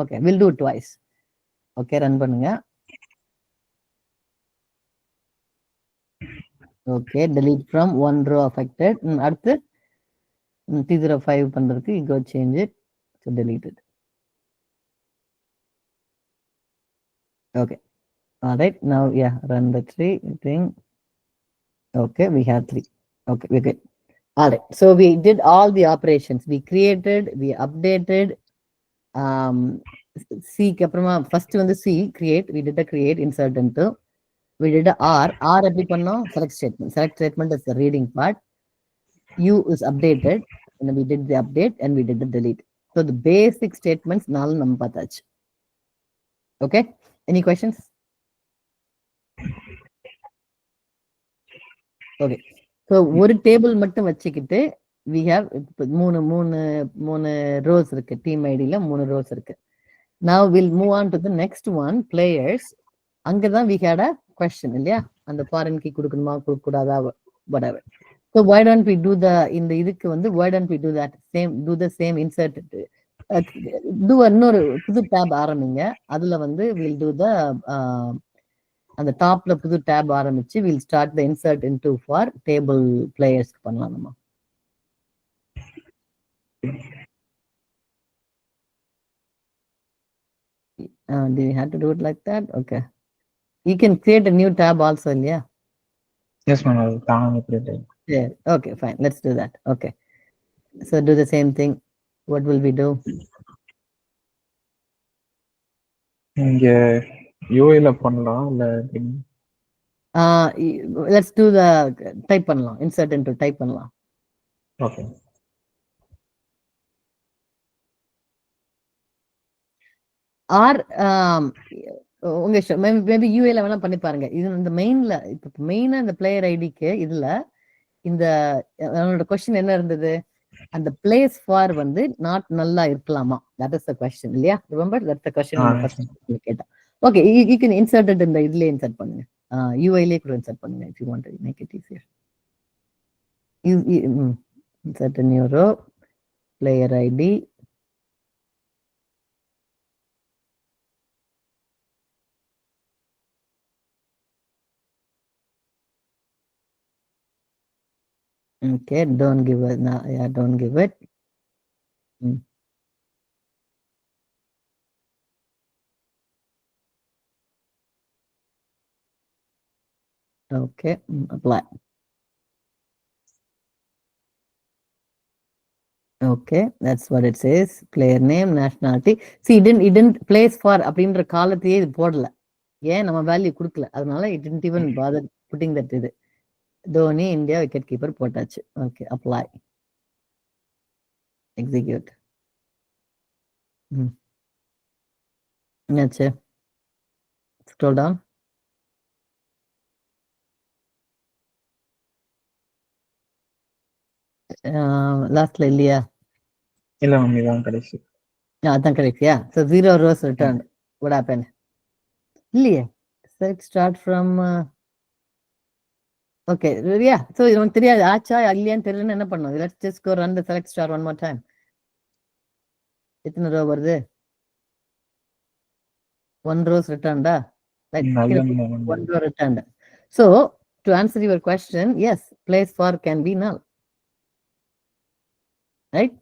Okay, we'll do it twice. Okay, run பண்ணுங்க. Okay, delete from 1 row affected. அடுத்து T05 பண்றதுக்கு go change it to delete it. Okay. All right, now yeah, run the 3 thing. Okay, we have 3. Okay, we're good. All right, so we did all the operations. We created, we updated. C அப்புறமா first வந்து C create, we did the create, insert into. We did a R எப்படி பண்ணோம்? Select statement is the reading part. U is updated, and we did the update and we did the delete. So the basic statements நாலும் நம்ம பார்த்தாச்சு. Okay, any questions? Okay, so ஒரு table மட்டும் வச்சுக்கிட்டு we have மூணு rows இருக்கு. team idல 3 rows இருக்கு. Now we'll move on to the next one, players. அங்கதான் we had a question இல்லையா? அந்த foreign key கொடுக்கணுமா கொடுக்கூடாதா, whatever. So why don't we do the இந்த இதுக்கு வந்து why don't we do that do the same insert, do இன்னொரு புது tab ஆரம்பிங்க. அதுல வந்து we'll do the அந்த டாப்ல புது tab ஆரம்பிச்சு we'll start the insert into for table players பண்ணலாம் நம்ம. Do you have to do it like that? Okay. You can create a new tab also, yeah? Yes, ma'am. I'll create it. Yeah. Okay, fine. Let's do that. Okay. So do the same thing. What will we do? இங்க UI ல பண்ணலாம் இல்ல let's do the type பண்ணலாம். Insert into type பண்ணலாம். Okay. Or உங்க maybe யூஏல வேணா பண்ணி பாருங்க. இது இந்த மெயின்ல இப்ப மெயினா இந்த பிளேயர் ஐடிக்கு இதுல இந்த என்னோட கொஸ்டின் என்ன இருந்தது? அந்த பிளேஸ் ஃபார் வந்து நாட் நல்லா இருக்கலாமா? தட் இஸ் த கொஸ்டின் இல்லையா? ரிமெம்பர் தட் த கொஸ்டின் கேட்டா. Okay, you can insert it இந்த இதுல இன்சர்ட் பண்ணுங்க. யூஐலே கூட இன்சர்ட் பண்ணுங்க if you want to make it easier. Insert a new row, player ID. Okay, don't give it now. Yeah, don't give it. Okay, apply. Okay, that's what it says. Player name, nationality. See, it didn't place for அப்படின்ற காலத்தையே இது போடல. ஏன் நம்ம value கொடுக்கல, அதனால it didn't even bother putting that இது. Dhoni India wicket keeper போட்டாச்சு. Okay, apply, execute. என்னாச்சு? Scroll down. லாஸ்ட்ல இல்லையா? இல்ல மம்மி தான் கடைசி. அதான் கரெக்டியா? So 0 rows returned. What happened? இல்லையே. Select start from okay, yeah. So உனக்கு தெரியாது ஆச்சா இல்லையான்னு தெரியலன்னு என்ன பண்ணணும்? Let's just go run the select star one more time. எத்தனை row வருது? 1 rows returned. Right. 1 row returned. So to answer your question, yes, place for can be null. Right?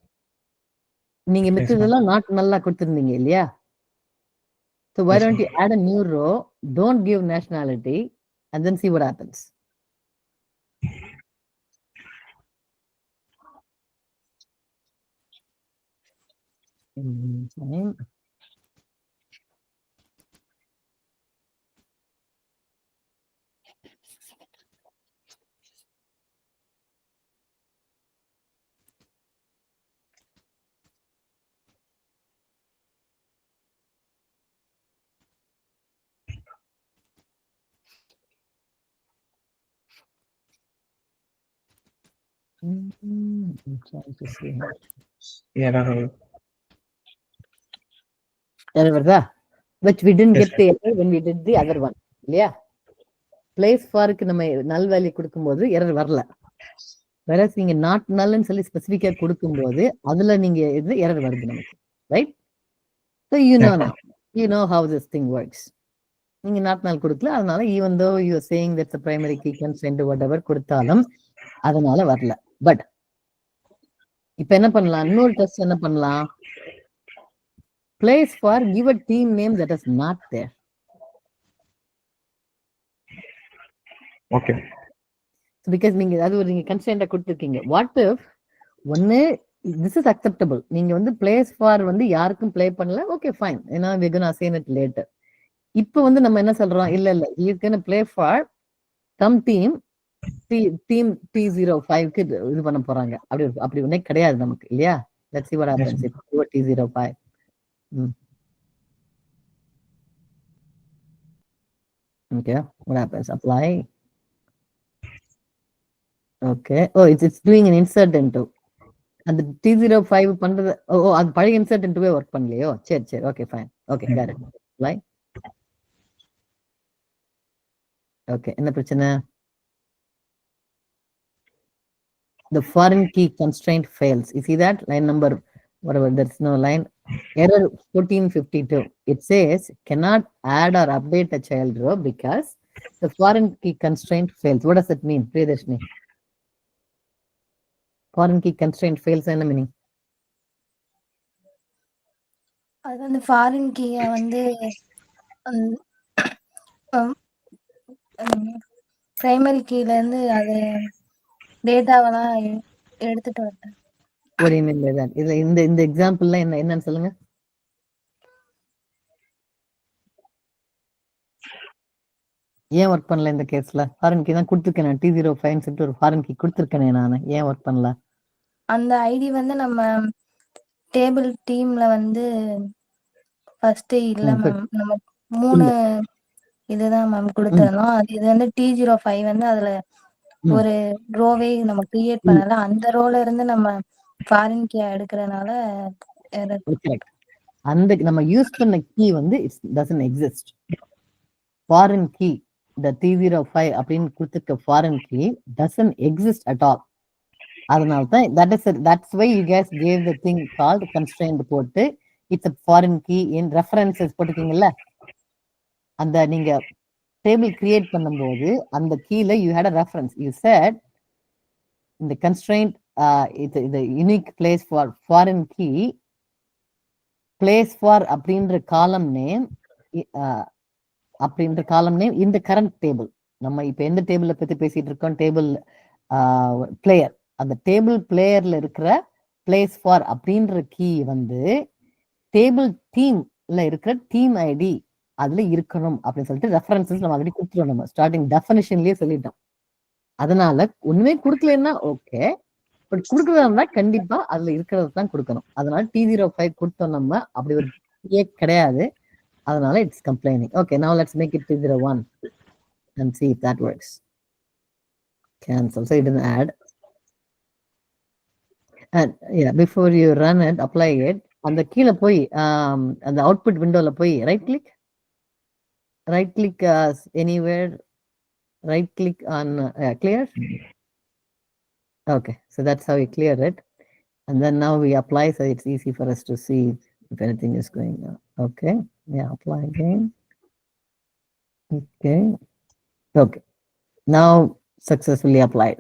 நீங்க Yes, ma'am. மித்ததெல்லாம் நாட் நல்லா கொடுத்திருந்தீங்க இல்லையா? So why Yes, don't ma'am. you add a new row, don't give nationality, and then see what happens. Fine. I'm trying to see. Error. Error வருதா? Which we didn't Yes, get the error when we did the other one. இல்லையா? Place forக்கு நம்ம null value கொடுக்கும்போது error வரல. Whereas நீங்க not nullன்னு சொல்லி ஸ்பெசிஃபிக்கா கொடுக்கும்போது அதுல நீங்க இது error வருது நமக்கு. Right? So you know Yes, now. You know how this thing works. நீங்க not null கொடுக்கல, அதனால even though you are saying that's a primary key constraint whatever கொடுத்தாலும் அதனால வரல. பட் இப்ப என்ன பண்ணலாம்? இன்னொரு டெஸ்ட் என்ன பண்ணலாம்? Place for give a team name that is not there. Okay. So because நீங்க அது ஒரு நீங்க கன்ஸ்ட்ரெயின்ட்டா கொடுத்திருக்கீங்க. What if ஒன்னு this is acceptable. நீங்க வந்து place for வந்து யாருக்கும் ப்ளே பண்ணல. Okay fine. ஏன்னா we're going to assign it later. இப்போ வந்து நம்ம என்ன சொல்றோம்? இல்ல he is going to play for some team team T05க்கு இது பண்ண போறாங்க. அப்படி ஒண்ணே கிடையாது நமக்கு இல்லையா? Let's see what happens if you T05. Okay, what happens? Apply. Okay. Oh, it's doing an insert into. அந்த T05 பண்றது அது பழைய insert intoவே ஒர்க் பண்ணலையோ? சரி okay fine. Okay got it. Apply. Okay, என்ன பிரச்சனை? The foreign key constraint fails. You see that line number whatever, there's no line. Error 1452. It says cannot add or update a child row because the foreign key constraint fails. What does that mean, Priyadarshini? Foreign key constraint fails என்ன meaning? அது வந்து foreign கீயை வந்து primary கீல இருந்து அது டேட்டாவெல்லாம் எடுத்துட்டு வரேன். ஒரு இமெயில் இதுல இந்த எக்ஸாம்பிள்ல என்னன்னு சொல்லுங்க. ஏன் ஒர்க் பண்ணல இந்த கேஸ்ல? ஃபாரின் கீ தான் கொடுத்துருக்கேன். T05 சொல்லிட்டு ஒரு ஃபாரின் கீ கொடுத்துருக்கேனே நான். ஏன் ஒர்க் பண்ணல? அந்த ஐடி வந்து நம்ம டேபிள் டீம்ல வந்து ஃபர்ஸ்ட் இல்ல மேம். நம்ம 3 இதுதான் மேம் கொடுத்திருந்தோம். அது இது வந்து T05 வந்து அதுல ஒரு ரோவே நம்ம கிரியேட் பண்ணல. அந்த ரோல இருந்து நம்ம ஃபாரின் கீ எடுக்கிறனால அந்த நம்ம யூஸ் பண்ண கீ வந்து it's doesn't exist. Foreign key the T05 அப்படின்னு கொடுத்துருக்க foreign key doesn't exist at all. அதனால தான் that's why you guys gave the thing called constraint போட்டு it's a foreign key in references போட்டுக்கீங்கல்ல. அந்த நீங்க டேபிள் கிரியேட் பண்ணும்போது அந்த கீல you had a reference. You said இந்த constraint the unique place for foreign key place for அப்படின்ற காலம் name இந்த கரண்ட் டேபிள். நம்ம இப்ப எந்த டேபிள பத்தி பேசிட்டு இருக்கோம்? Table player. அந்த டேபிள் பிளேயர்ல இருக்கிற பிளேஸ் ஃபார் அப்படின்ற கீ வந்து டேபிள் டீம்ல இருக்கிற டீம் ஐடி அதுல இருக்கணும் அப்படின்னு சொல்லிட்டு ரெஃபரன்சஸ் நம்ம ஆல்ரெடி கொடுத்துருவோம். நம்ம ஸ்டார்டிங் டெஃபினிஷன்லயே சொல்லிட்டோம். அதனால ஒண்ணுமே கொடுக்கலன்னா ஓகே, பட் கொடுக்கறதா இருந்தா கண்டிப்பா அதுல இருக்கிறது தான் கொடுக்கணும். அதனால T05 கொடுத்தோம் நம்ம. அப்படி ஒரு கிடையாது. அதனால it's complaining. Okay, now let's make it T01 and see if that works. Cancel. So it didn't add. And yeah, before you run it, apply it. அந்த கீழே போய் அந்த அவுட்புட் விண்டோல போய் right click anywhere, right click on clear. Okay, so that's how we clear it. And then now we apply, so it's easy for us to see if anything is going on. Okay, yeah, apply again. Okay, now successfully applied.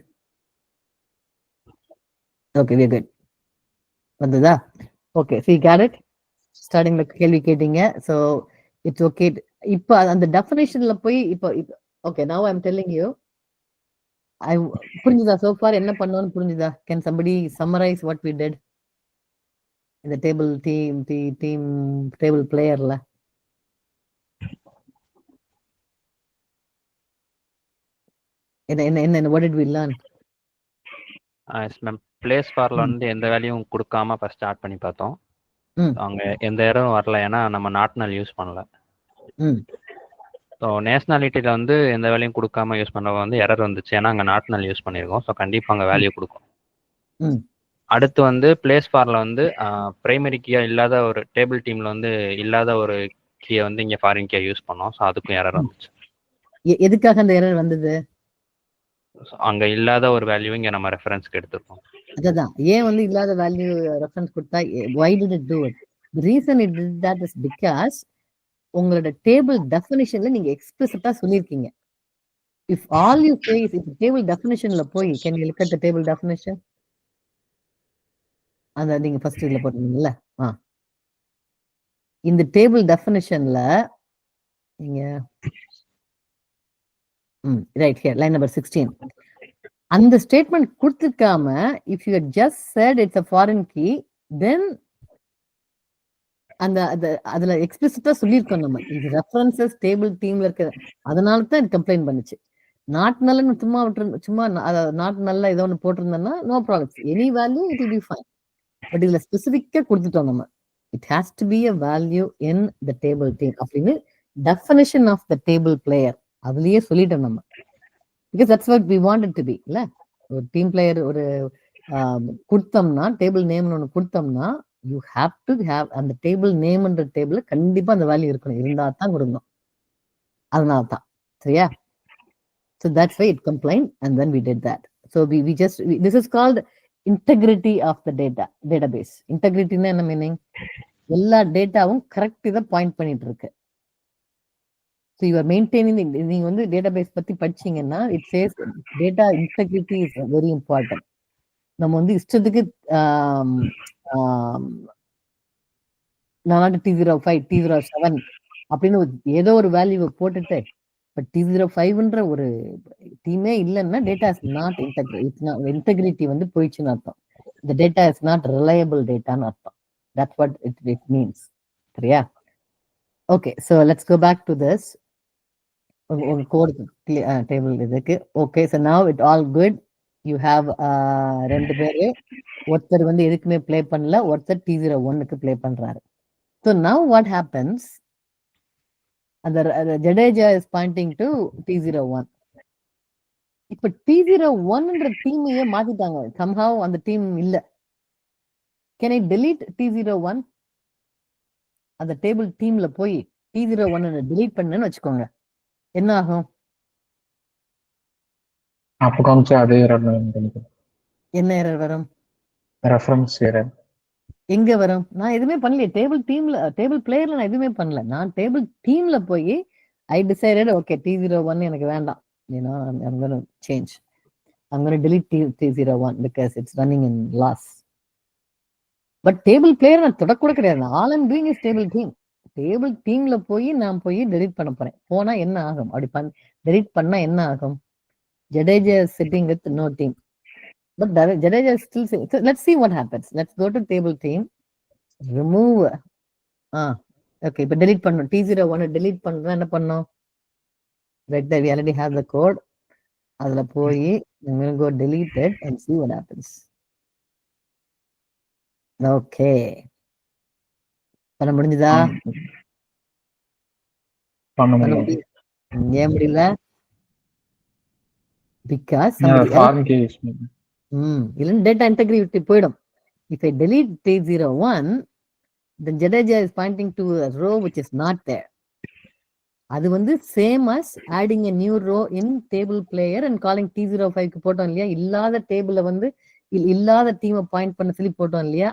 Okay, we're good. வந்ததா? Okay, so you got it. ஸ்டார்டிங்ல கேள்வி கேட்டீங்க. So it's okay. இப்போ அந்த டெஃபினேஷன்ல போய் இப்போ okay, now I am telling you. புரிஞ்சுதா? சோ ஃபார் என்ன பண்ணோம்னு புரிஞ்சுதா? Can somebody summarize what we did இந்த டேபிள் டேபிள் பிளேயர்ல? என்ன what did we learn? Place ஃபார்ல வந்து எந்த வேல்யூவும் கொடுக்காம ஃபர்ஸ்ட் ஸ்டார்ட் பண்ணி பார்த்தோம். ம். அங்க எந்த எரரும் வரல, ஏன்னா நம்ம நாட்னல் யூஸ் பண்ணல. ம். ஸோ நேஷனாலிட்டியில வந்து எந்த வேல்யூயும் கொடுக்காம யூஸ் பண்ண வந்து எரர் வந்துச்சு, ஏன்னா அங்கே நாட்னல் யூஸ் பண்ணியிருக்கோம். ஸோ கண்டிப்பாக அங்கே வேல்யூ கொடுக்கும். ம். அடுத்து வந்து பிளேஸ் ஃபார்ல வந்து பிரைமரி கீயா இல்லாத ஒரு டேபிள் டீம்ல வந்து இல்லாத ஒரு கீயை வந்து இங்கே ஃபாரின் கீயை யூஸ் பண்ணோம். ஸோ அதுக்கும் எரர் வந்துச்சு. எதுக்காக அந்த எரர் வந்தது? So, அங்க இல்லாத ஒரு வேல்யூ இங்க நம்ம ரெஃபரன்ஸ்க்கு எடுத்துப்போம். அதுதான் ஏன் வந்து இல்லாத வேல்யூ ரெஃபரன்ஸ் கொடுத்தா why did it do it? The reason it did that is because உங்களோட டேபிள் டெஃபினிஷன்ல நீங்க எக்ஸ்பிளிசிட்டா சொல்லியிருக்கீங்க. If all you say is if table டெஃபினிஷன்ல போய் can you look at the table definition? அந்த நீங்க ஃபர்ஸ்ட் இதுல போட்டீங்கல்ல, இந்த டேபிள் டெஃபினிஷன்ல நீங்க ரைட் ஹியர் லைன் நம்பர் 16 அந்த statement கொடுத்துக்காம if you had just said it's a foreign key, then அந்த அதுல எக்ஸ்பிளிசிட்டா சொல்லியிருக்கோம் நம்ம இது ரெஃபரன்சஸ் டேபிள் டீம்ல இருக்க. அதனால தான் இது கம்ப்ளைண்ட் பண்ணுச்சு. நாட் நல்லன்னு சும்மா நாட் நல்ல ஏதோ ஒன்று போட்டிருந்தோம்னா no problem, any value it will be fine. But இதுல ஸ்பெசிஃபிக்கா கொடுத்துட்டோம் நம்ம, it has to be a value in the table team அப்படின்னு definition of the table player அதுலயே சொல்லிட்டோம் நம்ம. Because that's what we wanted to be இல்ல. ஒரு டீம் பிளேயர் ஒரு கொடுத்தோம்னா டேபிள் நேம்னு ஒன்று கொடுத்தோம்னா யூ ஹேவ் டு ஹேவ் அந்த டேபிள் நேம்ன்ற டேபிள் கண்டிப்பா அந்த வேல்யூ இருக்கணும், இருந்தா தான் கொடுக்கணும். அதனால தான் சரியா. So that's why it complained and then we did that. So this is called integrity of the database. Integrity na enna meaning? எல்லா டேட்டாவும் கரெக்ட் இதை பாயிண்ட் பண்ணிட்டு இருக்கு. So you are maintaining நீங்க வந்து டேட்டாபேஸ் பத்தி படிச்சீங்கன்னா it says data integrity is very important. நம்ம வந்து இஷ்டத்துக்கு T05 T07 அப்படின்னு ஏதோ ஒரு வேல்யூவை போட்டுட்டு பட் T05ன்ற ஒரு டீமே இல்லைன்னா டேட்டா இஸ் நாட் இன்டெகிரிட்டி வந்து போயிடுச்சுன்னு அர்த்தம். இந்த டேட்டா இஸ் நாட் ரிலையபிள் டேட்டான்னு அர்த்தம். That's what it means. சரியா? Okay, so let's go back to this. உங்க கோட் டேபிள் இதுக்கு okay. So now it all good. You have ரெண்டு பேரு, ஒருத்தர் வந்து எதுக்குமே பிளே பண்ணல, ஒருத்தர் T01க்கு பிளே பண்றாரு. So now what happens? அந்த Jadeja is Poynting to T01. இப்ப T01ன்ற டீமையே மாத்திட்டாங்க. somehow அந்த டீம் இல்ல. Can I delete T01? அந்த டேபிள் டீம்ல போய் T01 delete பண்ணேன்னு வச்சுக்கோங்க, என்ன ஆகும்? அப்போ காமிச்சா அதே எரர். என்ன எரர் வரும்? Reference error. எங்க வரும்? நான் எதுவுமே பண்ணல. டேபிள் பிளேயர்ல நான் எதுவுமே பண்ணல. நான் டேபிள் டீம்ல போய் I decided okay T01 எனக்கு வேண்டாம். You know, I'm going to change. I'm going to delete T01 because it's running in loss. But table player நான் தொடக்கூட கிடையாது. All I'm doing is table team. Table teamல போய் நான் போய் delete பண்ண போறேன். போனா என்ன ஆகும்? அப்படி delete பண்ணா என்ன ஆகும்? Jadeja is sitting with no team. But Jadeja is still sitting. So let's see what happens. Let's go to table team. Remove. Okay, but delete பண்ணணும். T01 delete பண்ணா என்ன பண்ணணும்? Right there, we already have the code. அதுல போய் I'm going to go delete it and see what happens. Okay. பண்ண முடிஞ்சதா? பண்ண முடியாது. ஏன் முடியல? Because இல்லைன்னா data integrity போயிடும். If I delete T01, then Jadeja is pointing to a row which is not there. அது வந்து same as adding a new row in table player and calling T05க்கு போட்டோம் இல்லையா? இல்லாத டேபிள வந்து இல்லாத டீமை பாயிண்ட் பண்ண சொல்லி போட்டோம் இல்லையா?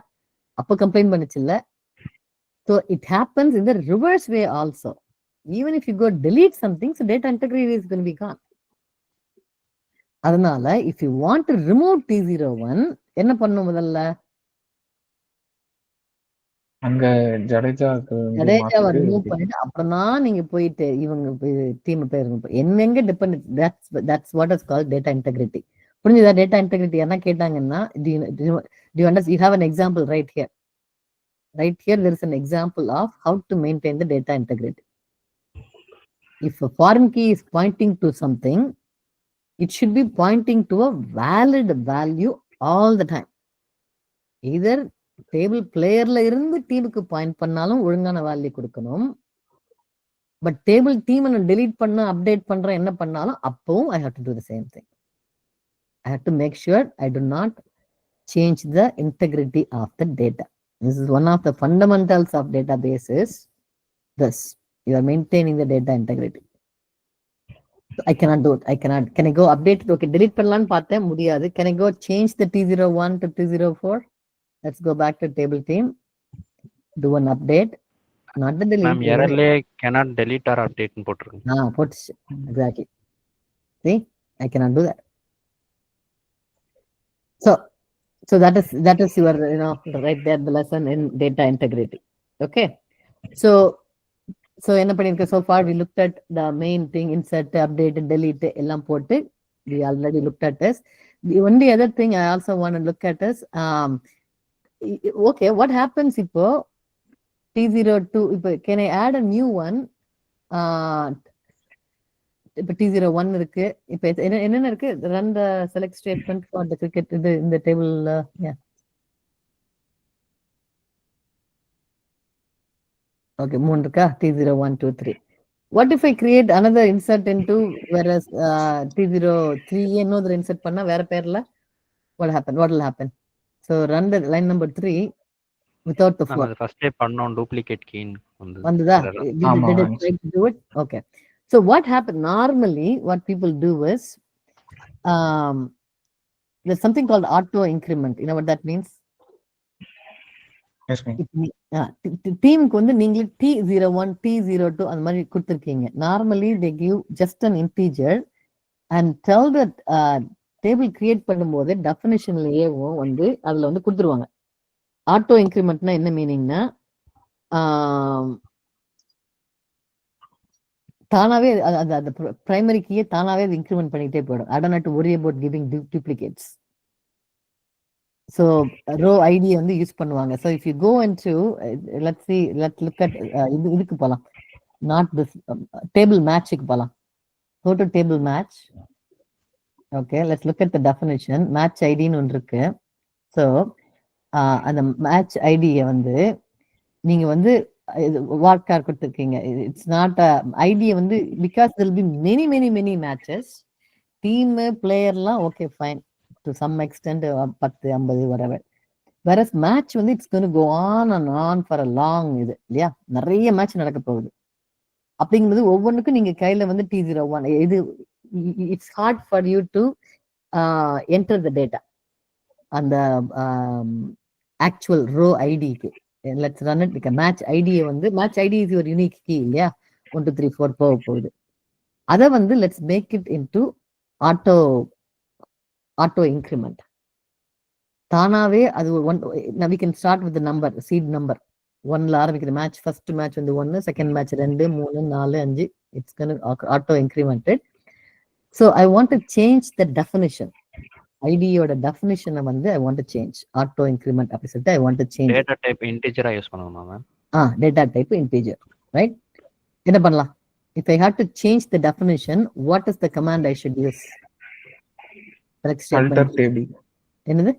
அப்ப கம்ப்ளைண்ட் பண்ணுச்சு இல்ல? So it happens in the reverse way also. Even if you go delete something, so data integrity is going to be gone. அதனால if you want to remove T01 என்ன பண்ணணும்? முதல்ல அங்க ஜடேஜாக்கு வந்து ஜடேஜாவை மாத்திட்டு ரிமூவ் பண்ணிட்டு அப்புறம் தான் நீங்க போயிட்டு இவங்க டீம் பேர் எங்க depend that's what is call data integrity. புரிஞ்சுதா? டேட்டா இன்டெகிரிட்டி என்ன கேட்டாங்கன்னா you have an example right here. Right here there is an example of how to maintain the data integrity. If a foreign key is pointing to something, it should be pointing to a valid value all the time. Either table பிளேயர்ல இருந்து டீமுக்கு point பண்ணாலும் ஒழுங்கான value கொடுக்கணும். But table team delete பண்ண update பண்ற என்ன பண்ணாலும் அப்பவும் I have to do the same thing. I have to make sure I do not change the integrity of the data. This is one of the fundamentals of database is this. You are maintaining the data integrity. I cannot do it. Can I go update it? Okay, delete பண்ணலாம்னு பார்த்தேன், முடியாது. Can I go change the T01 to T04? Let's go back to table team. Do an update. Not the delete. Ma'am எரர்லே cannot delete or update னு போட்டுருங்க. போட்டுச்சு. Exactly. See, I cannot do that. So that is your right there the lesson in data integrity. Okay. So என்ன பண்ணிருக்க? So far we looked at the main thing, insert, update, delete எல்லாம் போட்டு we already looked at this. The only other thing I also want to look at is okay, what happens இப்போ T02 இப்போ can I add a new one? இப்போ T01 இருக்கு. இப்போ என்னென்ன இருக்கு? Run the select statement for the cricket in the table. Yeah. Okay, 3 இருக்கா? T01, 2, 3. What if I create another insert into whereas T03 another insert பண்ணா வேற பேர்ல what will happen? So run the line number 3 without the 4. அது ஃபர்ஸ்டே பண்ணோம் duplicate keen வந்துதா? ஆமா. Did it try to do it? Okay. So what happened normally, what people do is there's something called auto increment. You know what that means? Yes, ma'am. டீமுக்கு வந்து நீங்களே T01, T02 அந்த மாதிரி கொடுத்துருக்கீங்க. Normally they give just an integer and tell that table create பண்ணும்போது டெஃபினிஷன்லயேவும் வந்து அதுல வந்து கொடுத்துருவாங்க. ஆட்டோ இன்க்ரிமெண்ட்னா என்ன மீனிங்னா தானாவே அந்த பிரைமரி கீயை தானாவே அது இன்க்ரிமெண்ட் பண்ணிட்டே போயிடும். I don't have to worry about giving duplicates. So row ID வந்து யூஸ் பண்ணுவாங்க. So if you go into let's look at இதுக்கு போலாம். Not this table matchக்கு போலாம். Go to table match. Okay, let's look at the definition. Match ID ன்னு ஒன்று இருக்கு. So அந்த match ID வந்து நீங்க வந்து வார்க்கார் கொடுத்துருக்கீங்க. இட்ஸ் நாட் ஐடியை வந்து because there will be many matches. Team பிளேயர்லாம் okay fine to some extent 10, 50 whatever. Whereas match வந்து it's going to go on and on for a long இது இல்லையா? நிறைய மேட்ச் நடக்க போகுது. அப்படிங்கும்போது ஒவ்வொன்றுக்கும் நீங்க கையில வந்து T01 இது it's hard for you to enter the data அந்த ஆக்சுவல் ரோ ஐடிக்கு. Let's run it because match ID வந்து match ID is your unique key இல்லையா? 1 2 3 4 போகுது. அதை வந்து let's make it into auto increment. தானாவே அது we can start with the number, seed number. 1ல ஆரம்பிக்கிற மேட்ச் ஃபர்ஸ்ட் மேட்ச் வந்து 1, second match 2, 3, 4, 5. It's going to auto incremented. So I want to change the definition. ஐடியோட டெஃபினிஷனை வந்து I want to change. auto increment அப்படி சொல்லிட்டு I want to change. Data type இன்டிஜரா use பண்ணுமா ma'am? Data type integer, right? என்ன பண்ணலாம்? If I have to change the definition, what is the command I should use? Alter table. என்னது?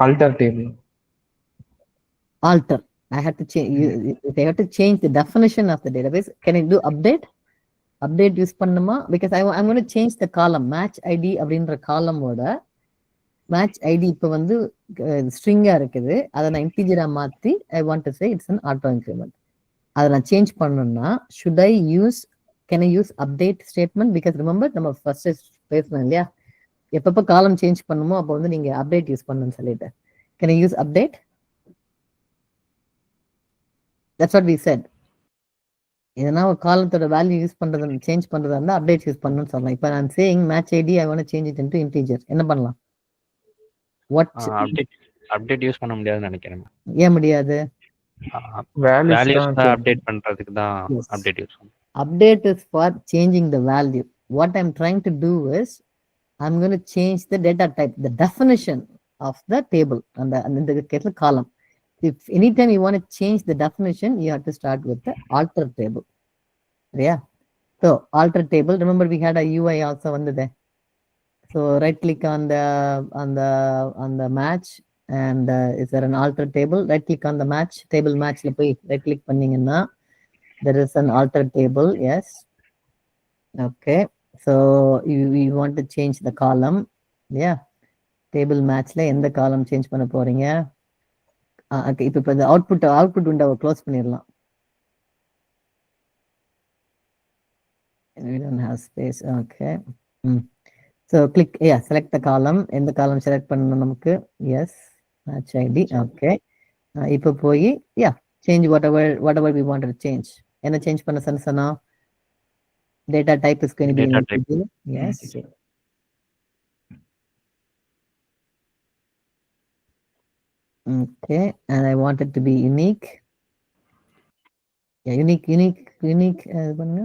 Alter table. Alter. I have to change. If I have to change the definition of the database, can I do update? Update use பண்ணுமா? Because I'm going to change the column. Match ID அப்படின்ற காலமோட match ID இப்போ வந்து ஸ்ட்ரிங்கா இருக்குது. அதை நான் இன்டிஜரா மாத்தி I want to say it's an auto increment. அதை நான் சேஞ்ச் பண்ணணும்னா can I use update statement? Because remember நம்ம ஃபர்ஸ்ட் பேசணும் இல்லையா? எப்பப்போ காலம் சேஞ்ச் பண்ணுமோ அப்போ வந்து நீங்க அப்டேட் யூஸ் பண்ணணும்னு சொல்லிட்டு can I use update? That's what we said. எதனா ஒரு காலத்தோட வேல்யூ யூஸ் பண்றது சேஞ்ச் பண்றதா இருந்தா அப்டேட் யூஸ் பண்ணணும்னு சொல்லலாம். இப்போ நான் saying match ID I want to change it into integer. என்ன பண்ணலாம்? அப்டேட் யூஸ் பண்ண முடியாதுன்னு நினைக்கிறேன். ஏன் முடியாது? வேல்யூஸ் வேல்யூஸ் தான் தான் அப்டேட் பண்றதுக்கு தான் Yes. அப்டேட் யூஸ் பண்ணும். Update is for changing the value. What I'm trying to do is I'm going to change the data type, the definition of the table and the column. If anytime you want to change the definition, you have to start with the alter table. Yeah. So alter table, remember we had a UI also under there. So right click on the match and is there an alter table? Right click on the match, table match la poi right click panningna there is an alter table. Yes. Okay. So you want to change the column. Yeah. Table match la எந்த column change பண்ண போறீங்க? Okay, இப்போ இந்த output window close பண்ணிரலாம். We don't have space. Okay. So click, yeah, select the column. In the column select பண்ணனும் நமக்கு. Yes. Match ID. Okay. இப்போ போய் yeah, change whatever we want to change. என்ன change பண்ண சொன்னா? Data type is going to be Data type. integer. Yes. Okay, and I want it to be unique. Yeah, unique. பண்ணுங்க.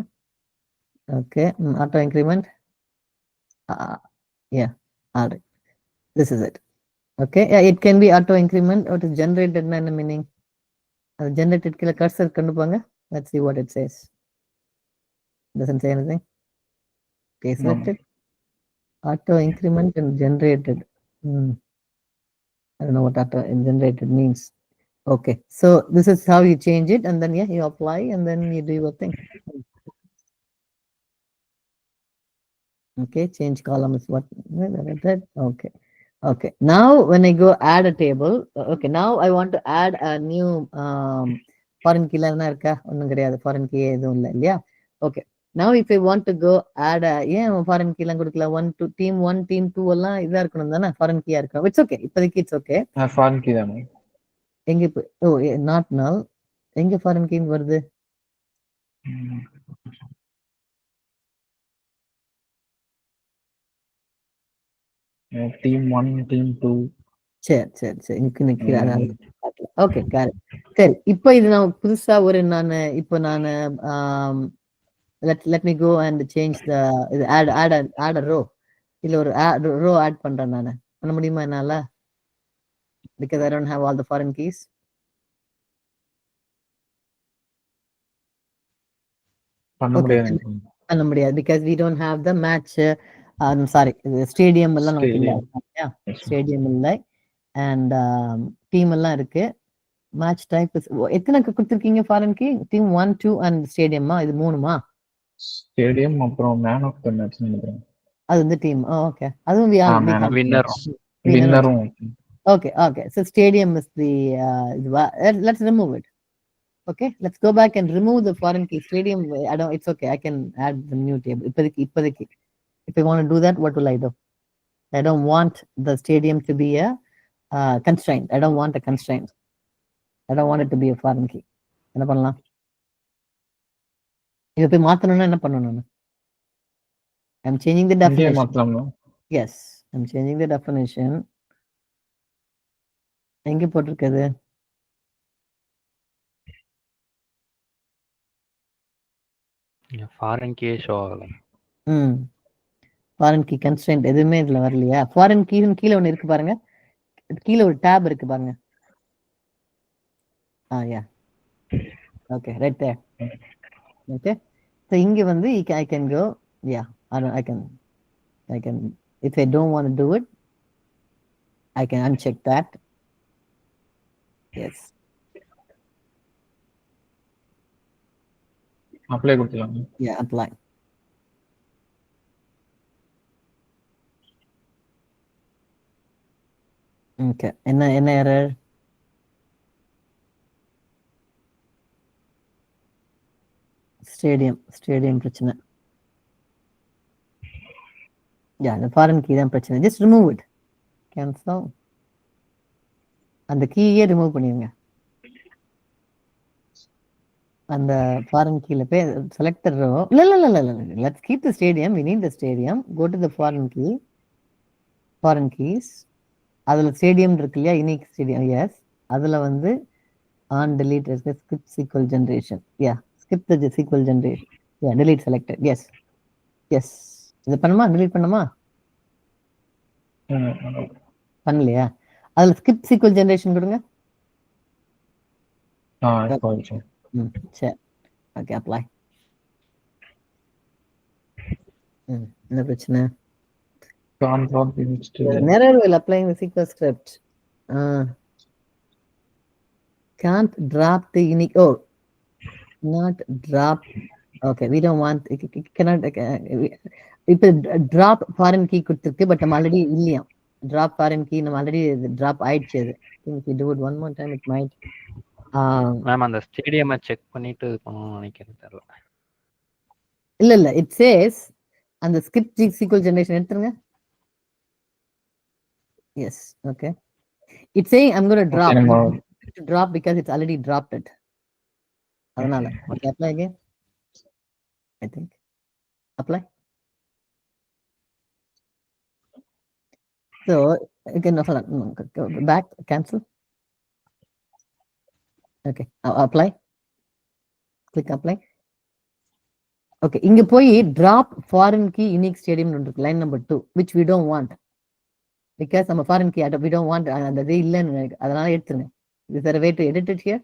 Okay, auto increment. Yeah, all right. This is it. Okay, yeah, it can be auto increment. What is generated in meaning? Generated killer cursor kanupanga. Let's see what it says. Doesn't say anything. Okay, selected. Auto increment and generated. I don't know what auto generated means. Okay, so this is how you change it, and then yeah, you apply, and then you do your thing. Okay, change column is what? Okay. Okay, now when I go add a table, okay, now I want to add a new foreign key la irka onnum kediyadu, foreign key edhum illa illaya. Okay, now if I want to go add a foreign key la kudukala 1 2 team 1 team 2 alla idha irukanum dana, foreign key irukanum. It's okay, ipadikku it's okay. foreign key தானே எங்க not null, எங்க foreign key வருது? team 1 team 2 சரி okay got it. சரி, இப்போ இது நான் புதுசா ஒரு இப்போ let me go and change the add a row. இல்ல ஒரு row add பண்றேன் நானு. பண்ண முடியுமா என்னால? Because I don't have all the foreign keys. பண்ண முடியாது because we don't have the match. I'm sorry, stadium எல்லாம் நமக்கு இல்ல. Stadium இல்ல and team எல்லாம் இருக்கு. Match type is எத்தனை கொடுத்திருக்கீங்க foreign key? Team 1 2 and stadium இது மூணுமா? Stadium அப்புறம் man of the match நினைக்கிறேன். அது வந்து team. Okay, அதுவும் winner. Okay. So stadium is the let's remove it. Okay, let's go back and remove the foreign key. Stadium, it's okay, I can add the new table. Ipadiki. If I want to do that, what will I do? I don't want the stadium to be a constraint. I don't want a constraint. I don't want it to be a foreign key. என்ன பண்ணலாம்? இதை போய் மாத்தணும்னா என்ன பண்ணணும்? I'm changing the definition. Yes, I'm changing the definition. எங்க போட்டிருக்குது? foreign key show ஆகல. foreign key constraint எதுவுமே இதுல வரலையா? foreign key கீழே ஒண்ணு இருக்கு பாருங்க, கீழே ஒரு tab இருக்கு பாருங்க. Yeah, okay, right there. Okay, so இங்க வந்து I can go, yeah, I can if I don't want to do it, I can uncheck that. Yes, apply கொடுத்துலாம். Yeah, apply. Okay, என்ன error? stadium பிரச்சனை. Yeah, the foreign key தான் பிரச்சனை. Just remove it. Cancel. அந்த கீயே remove பண்ணிருங்க. அந்த foreign key ல போய் select the row. இல்ல. Let's keep the stadium. We need the stadium. Go to the foreign key. Foreign keys. அதுல ஸ்டேடியம் இருக்கு இல்லையா, யூனிக் ஸ்டேடியம். எஸ், அதுல வந்து on delete skip SQL generation. Yeah, skip the SQL generation. Yeah, delete selected. Yes, yes. இது பண்ணுமா, delete பண்ணுமா? பண்ணலையா? அதுல skip SQL generation கொடுங்க. சரி, ஓகே, அப்ளை. என்ன பிரச்சனை? Error while applying the SQL script. Can't drop the unique. Oh, not drop. Okay, we don't want. Cannot. இப்போ drop foreign key கொடுத்துருக்கு, பட் நம்ம ஆல்ரெடி இல்லையா. drop foreign key நம்ம already drop ஆயிடுச்சு. அது if you do it one more time it might. Ma'am அந்த stadium check பண்ணிட்டு பண்ணணும்னு நினைக்கிறேன், தெரியல. இல்ல it says அந்த skip SQL generation எடுத்துருங்க. Yes, okay. It's saying I'm going to drop. To drop because it's already dropped it. அதனால okay, apply again. I think apply. So again, go back, cancel. Okay, apply. Click apply. Okay, இங்க போய் drop foreign key unique stadium இருக்கு, line number 2, which we don't want because நம்ம foreign key we don't want, அந்த இது இல்லன்னு, அதனால எடுத்துருங்க. Is there a way to edit it here?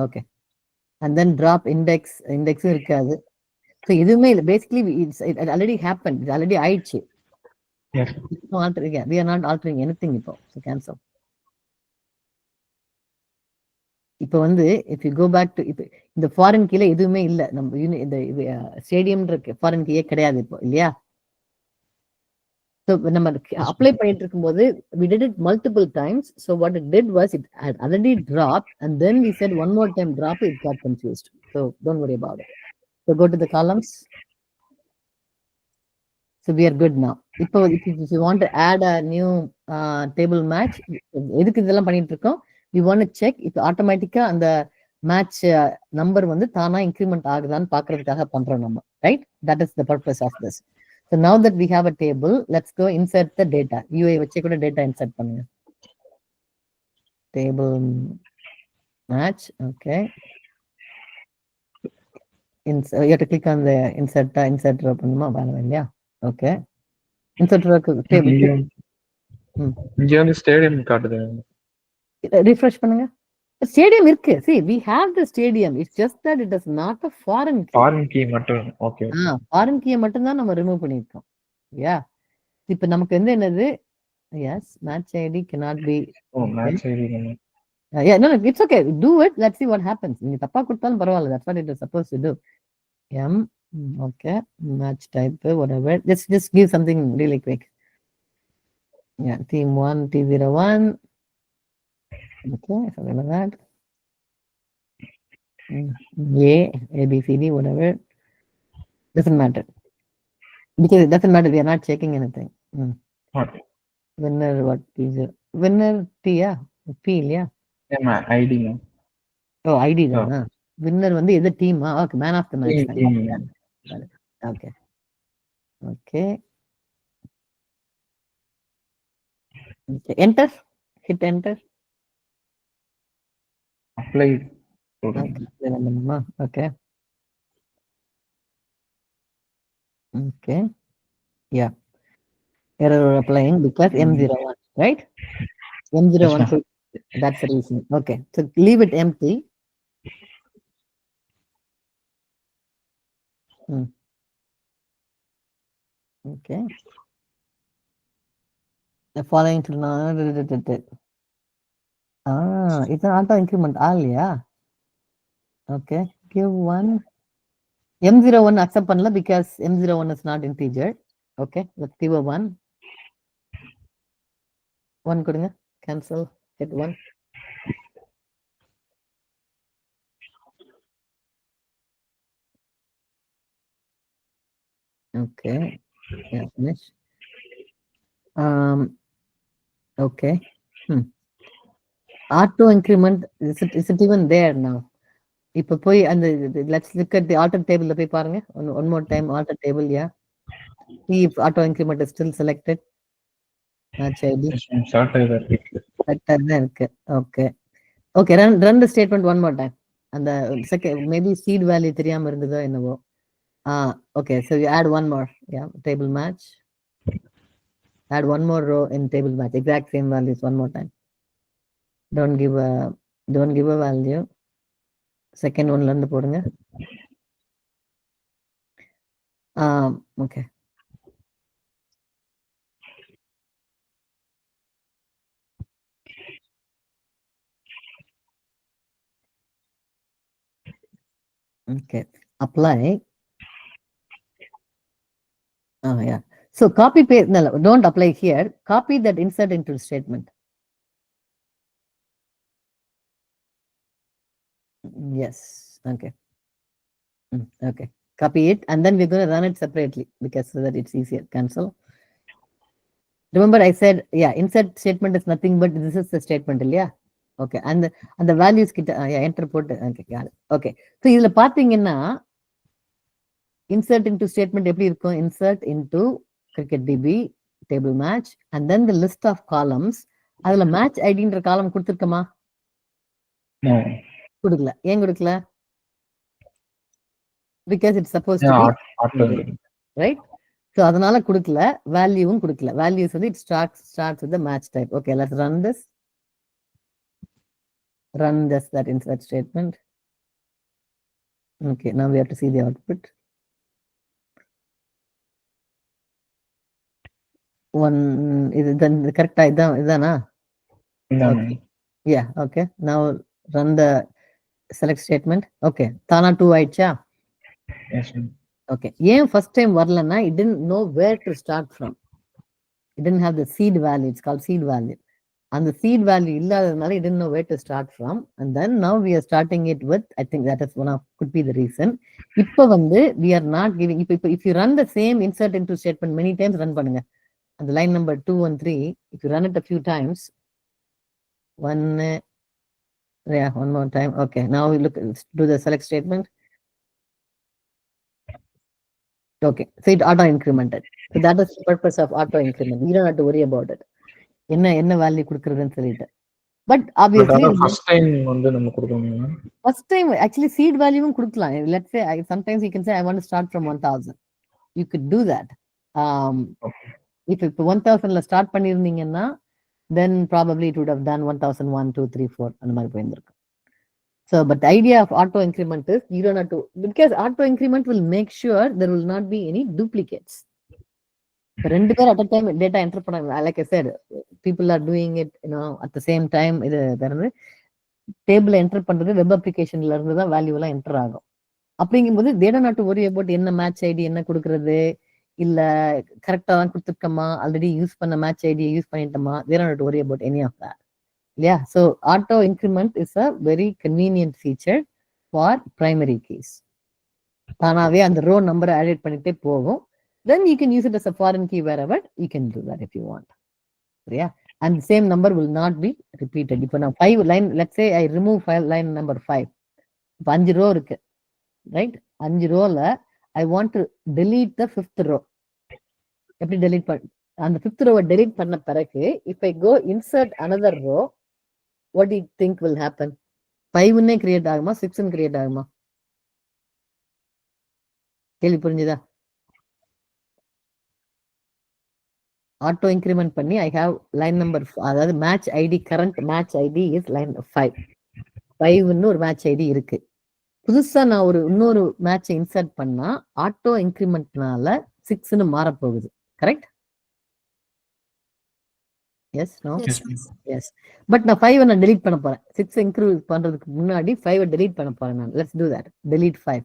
Okay, and then drop index இருக்காது. So எதுவுமே இல்லை, basically it already happened, it already ஆயிடுச்சு. Yes. We are not altering anything இப்போ. So cancel. இப்போ வந்து if you go back to இந்த foreign கீழே எதுவுமே இல்லை, நம்ம இந்த ஸ்டேடியம் இருக்கு, ஃபாரின் கீயே கிடையாது இப்போ, இல்லையா? ஸோ நம்ம அப்ளை பண்ணிட்டு இருக்கும்போது we did it multiple times. So what it did was it had already dropped and then we said one more time drop, it got confused. So don't worry about it. So go to the columns. So we are good now. இப்போ if you want to add a new table match, எதுக்கு இதெல்லாம் பண்ணிட்டு இருக்கோம்? We want to check if automatically அந்த match number வந்து தானா increment ஆகுதான்னு பார்க்கிறதுக்காக பண்றோம் நம்ம, right? That is the purpose of this. So now that we have a table, let's go insert the data. UI வச்சே கூட data insert பண்ணுங்க. Table match, okay. You have to click on the insert பண்ணுமா, வேணும் இல்லையா? Okay. Insert table. இங்க வந்து stadium காட்டுது. Refresh பண்ணுங்க. ஸ்டேடியம் இருக்கு. See, we have the stadium. It's just that it is not a foreign key. Foreign key மட்டும். Okay. foreign key மட்டும் தான் நம்ம ரிமூவ் பண்ணிருக்கோம். Yeah. இப்போ நமக்கு வந்து என்னது? Yes, match ID cannot be. Oh, match ID. Yeah, no, it's okay. Do it. Let's see what happens. நீங்க தப்பா கொடுத்தாலும் பரவாயில்ல. That's what it is supposed to do. Okay. Match type, whatever. Just give something really quick. Yeah, team 1, T01. Okay, something like that. A, B, C, D, whatever. Doesn't matter. Because it doesn't matter, we are not checking anything. Okay. Winner, what is it? Winner T, yeah? P, yeah? Yeah, ID, no? Oh, ID, no. Winner வந்து எது team? Okay, man of the match. Okay. Okay. Enter. Hit enter. Apply. Okay. Okay. Yeah. Error applying because M01, right? M01. Yes, that's the reason. Okay. So leave it empty. Okay. The following to it's an auto increment all, yeah. Okay, give one. M01 accept பண்ணல because M01 is not integer. Okay, let's give a 1. 1 கொடுங்க, cancel, hit 1. Okay, yeah, finish. Okay. Auto increment, is it even there now? இப்போ போய் அந்த let's look at the alter table போய் பாருங்க. One more time, alter table, yeah. See if auto increment is still selected. match ID short தான் இருக்கு. கரெக்டா தான் இருக்கு. Okay okay, run the statement one more time. அந்த செகண்ட் மேபி சீட் வேல்யூ தெரியாம இருந்ததோ என்னவோ. Okay, so you add one more. Yeah, table match. Add one more row in table match. Exact same values one more time. Don't give a value. Second one இருந்து போடுங்க. Okay. Okay. Apply. Yeah. So copy paste. No, don't apply here. Copy that insert into the statement. Yes. Okay. Okay. Copy it, and then we're going to run it separately because so that it's easier. Cancel. Remember, I said, yeah, insert statement is nothing but this is the statement, yeah. Okay. And the values kita yeah, enter put. Okay, got it. Okay. So இதுல பாத்தீங்கன்னா insert into statement எப்படி இருக்கும்? Insert into cricketDB table match and then the list of columns. அதுல match ஐடின்ற காலம் கொடுத்திருக்கமா? No. கொடுக்கல. ஏன் கொடுக்கல? Because it's supposed to be right. So அதனால கொடுக்கல, வேல்யூவும் கொடுக்கல. Values வந்து it starts with the match type. Okay, let's run this. Run just that insert statement. Okay, now we have to see the output. One is then correct idana? Okay. Yeah, okay. Now run the select statement. Okay, Thana 2 aicha. Yes, ma'am. Okay. Yeah, first time varlana, it didn't know where to start from. It didn't have the seed value. It's called seed value. And the seed value illadadanaala it didn't know where to start from. And then now we are starting it with, I think that is could be the reason. Ipo vandu we are not giving, if you run the same insert into statement many times, run பண்ணுங்க. And the line number 2 and 3, if you run it a few times, one more time. Okay, now we let's do the select statement. Okay, so it auto incremented. So that is the purpose of auto increment. You don't have to worry about it. என்ன value கொடுக்கிறதுன்னு சொல்லிட்டு. But obviously first time வந்து நம்ம கொடுக்கணும். First time actually seed value கொடுக்கலாம். Let's say sometimes you can say I want to start from 1000. You could do that. Okay. If 1000ல start பண்ணிருந்தீங்கன்னா then probably it would have done 1001 2 3 4 அந்த மாதிரி போயிருந்திருக்கும். So but the idea of auto increment is you don't have to, because auto increment will make sure there will not be any duplicates. ரெண்டு பேர் at a time data enter பண்ணாங்க. Like I said, people are doing it, at the same time. இது வேறது table enter பண்றது web அப்ளிகேஷன்ல இருந்து தான் value எல்லாம் enter ஆகும். அப்படிங்கும்போது they don't have to worry about என்ன மேட்ச் ஐடி என்ன கொடுக்கறது, இல்ல கரெக்டா தான் கொடுத்துருக்கோமா, ஆல்ரெடி யூஸ் பண்ண மேட்ச் ஐடியை use பண்ணிட்டோமா. they don't have to worry about any of that. Yeah, so auto increment is a very convenient feature for primary keys. தானாவே அந்த ரோ நம்பரை ஆட் பண்ணிட்டே போகும். Then you can use it as a foreign key wherever. You can do that if you want. Yeah, and the same number will not be repeated. If now 5 line, let's say I remove file line number 5. இப்போ 5 row இருக்கு, right? 5 rowல I want to delete the 5th row. எப்படி delete அந்த 5th row delete பண்ண பிறகு if I go insert another row, what do you think will happen? 5 create ஆகுமா, 6 create ஆகுமா? கேள்வி புரிஞ்சுதா? auto increment பண்ணி I have line number, அதாவது match ID, current match ID is line 5. 5ன்னு ஒரு match ID இருக்கு. புதுசா நான் இன்னொரு மேட்ச் இன்சர்ட் பண்ணா ஆட்டோ இன்க்ரிமெண்ட்னால 6ன்னு மாற போகுது. Correct? Yes no yes. But நான் 5 நான் delete பண்ண போறேன். 6 இன்க்ரீஸ் பண்றதுக்கு முன்னாடி 5 delete பண்ண போறேன் நான். Let's do that. delete 5.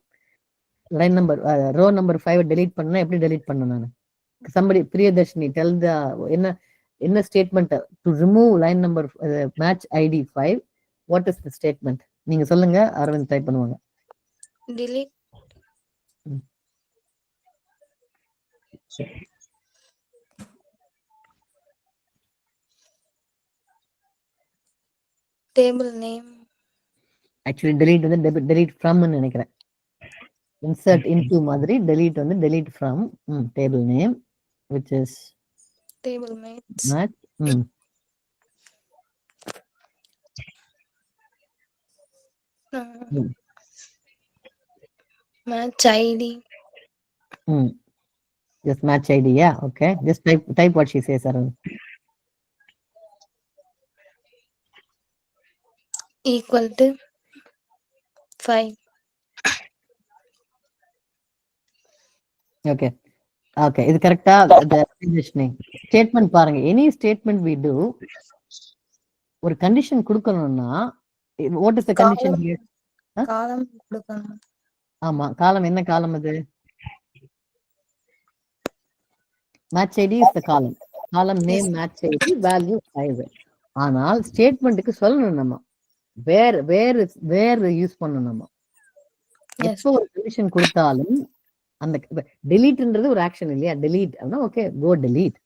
Line number row number 5 delete பண்ணா எப்படி delete பண்ணனும் நான்? somebody Priyadashini tell the என்ன statement to remove line number match ID 5. what is the statement? நீங்க சொல்லுங்க, அரவிந்த் டைப் பண்ணுவாங்க. delete table name. actually delete வந்து delete from ன்னு நினைக்கிறேன். insert into மாதிரி delete வந்து delete from table name which is table mates match ம் ம் மேட்ச் ஐடி ம் just match ID, yeah, okay, just type what she says, Arun. equal to 5. Okay, okay, இது கரெக்டா? Statement பாருங்க, எனி ஸ்டேட்மெண்ட் we do, ஒரு condition கொடுக்கணும்னா what is the condition காலம் here? காலம் கொடுக்கணும். ஆமா, காலம் என்ன காலம் அது? match ID is the column, column name match ID, value 5. ஆனால் ஸ்டேட்மெண்ட்டுக்கு சொல்லணும் நம்ம வேர் யூஸ் பண்ணணும் நம்ம. Yes. எப்போ ஒரு கண்டிஷன் கொடுத்தாலும் அந்த டெலீட்ன்றது ஒரு ஆக்ஷன் இல்லையா? டெலீட் அப்படின்னா ஓகே கோ டெலீட்,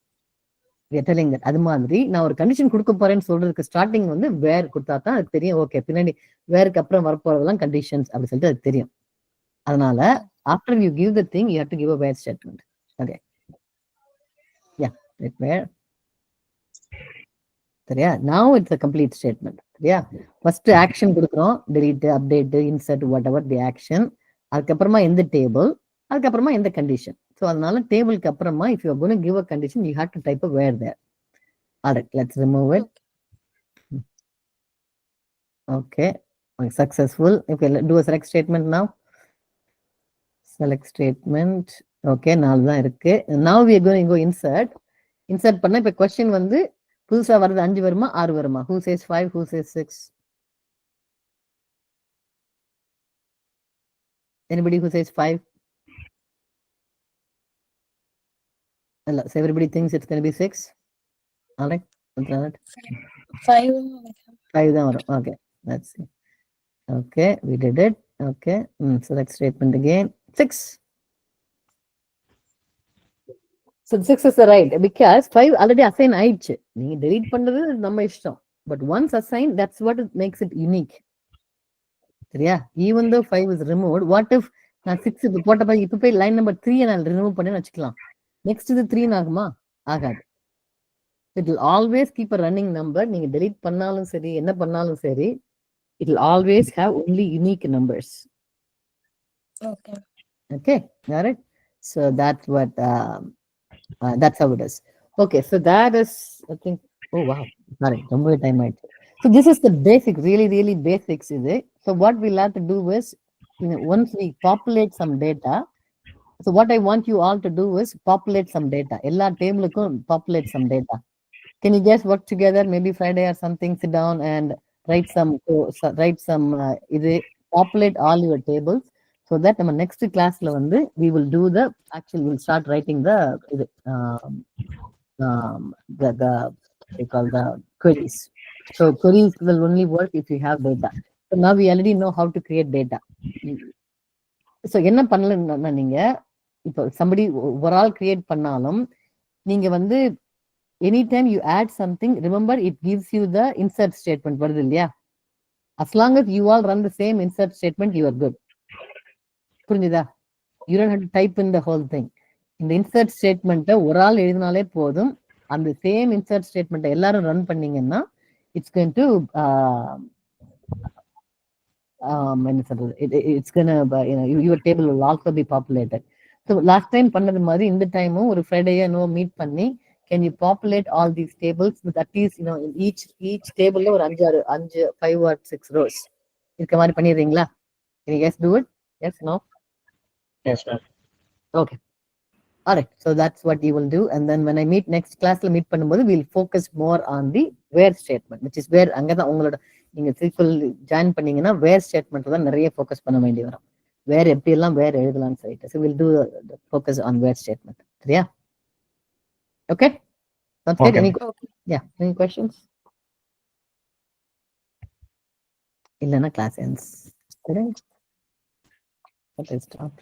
அது மாதிரி நான் ஒரு கண்டிஷன் கொடுக்க போறேன்னு சொல்றதுக்கு ஸ்டார்டிங் வந்து வேர் கொடுத்தா தான் அது தெரியும். ஓகே, பின்னாடி வேருக்கு அப்புறம் வரப்போறதெல்லாம் கண்டிஷன்ஸ் அப்படி சொல்லிட்டு அது தெரியும். அதனால after you give the thing you have to give a where statement. Okay, yeah, where. சரியா? now it's a complete statement. சரியா? ஃபர்ஸ்ட் ஆக்ஷன் கொடுக்குறோம், delete, update, insert, whatever the action. அதுக்கப்புறமா எந்த டேபிள், அதுக்கப்புறமா எந்த கண்டிஷன். ஸோ அதனால டேபிளுக்கு அப்புறமா if you are going to give a condition you have to type a where there. Alright, let's remove it. Okay, successful. Okay, let's do a select statement now. Select statement. Okay, 4 தான் இருக்கு. Now we are going to go insert பண்ண இப்ப question வந்து புதுசா வருது, 5 வருமா 6 வருமா? who says 5, who says 6? anybody who says 5? Hello, so everybody thinks it's going to be 6. All right, 5 தான் வரும். Okay, let's see. Okay, we did it. Okay, select statement again. 6. So 6 is the right because 5 already assigned ஆயிடுச்சு. நீங்க delete பண்றது நம்ம இஷ்டம். But once assigned, that's what it makes it unique. சரியா? Even though 5 is removed, what if நான் 6 இப்ப போட்டப்ப இப்ப போய் லைன் நம்பர் 3 நான் ரிமூவ் பண்ணேன்னு வச்சுக்கலாம். நெக்ஸ்ட் இது 3 ஆகுமா? ஆகாது. It will always keep a running number. நீங்க delete பண்ணாலும் சரி, என்ன பண்ணாலும் சரி, it will always have only unique numbers. Okay. Okay, got it? So that's what that's how it is. Okay, so that is, I think, oh wow, sorry, ரொம்ப time ஆயிடுச்சு. So this is the basic, really basics is it. So what we'll have to do is, once we populate some data, so what I want you all to do is populate some data. எல்லா டேபிளுக்கும் populate some data. Can you guys work together? Maybe Friday or something, sit down and write some இது populate all your tables so that நம்ம next classல வந்து we will do the actually we'll start writing the they call the queries. So queries will only work if you have data. So now we already know how to create data. So என்ன பண்ணலன்னா, நீங்க இப்போ somebody ஒரு ஆள் create பண்ணாலும் நீங்க வந்து anytime you add something, remember it gives you the insert statement வருது இல்லையா? As long as you all run the same insert statement, you are good. புரிஞ்சுதா? You don't have to type in the whole thing. இந்த insert statement ஒரு ஆள் எழுதினாலே போதும். அந்த same insert statement எல்லாரும் run பண்ணீங்கன்னா it's going to என்ன சொல்றது, it's gonna your table will also be populated. So last time பண்ணது மாதிரி இந்த டைமும் ஒரு ஃப்ரைடேயா மீட் பண்ணி can you populate all these tables with at least in each table ஒரு 5 or 6 rows இருக்க மாதிரி பண்ணிடுறீங்களா? Can you guys do it? Yes, no? Yes, ma'am. Okay, all right, so that's what you will do. And then when I meet next class la meet பண்ணும்போது we'll focus more on the where statement, which is where அங்கதான் உங்களோட நீங்க SQL join பண்ணீங்கன்னா where statement தான் நிறைய focus பண்ண வேண்டி வரும். வேற எப்படி எல்லாம் வேற எழுதலாம்னு சொல்லிட்டு so we'll do the focus on where statement. சரியா? Okay, that's good. Any questions? இல்லைன்னா class ends. Correct? Let's start.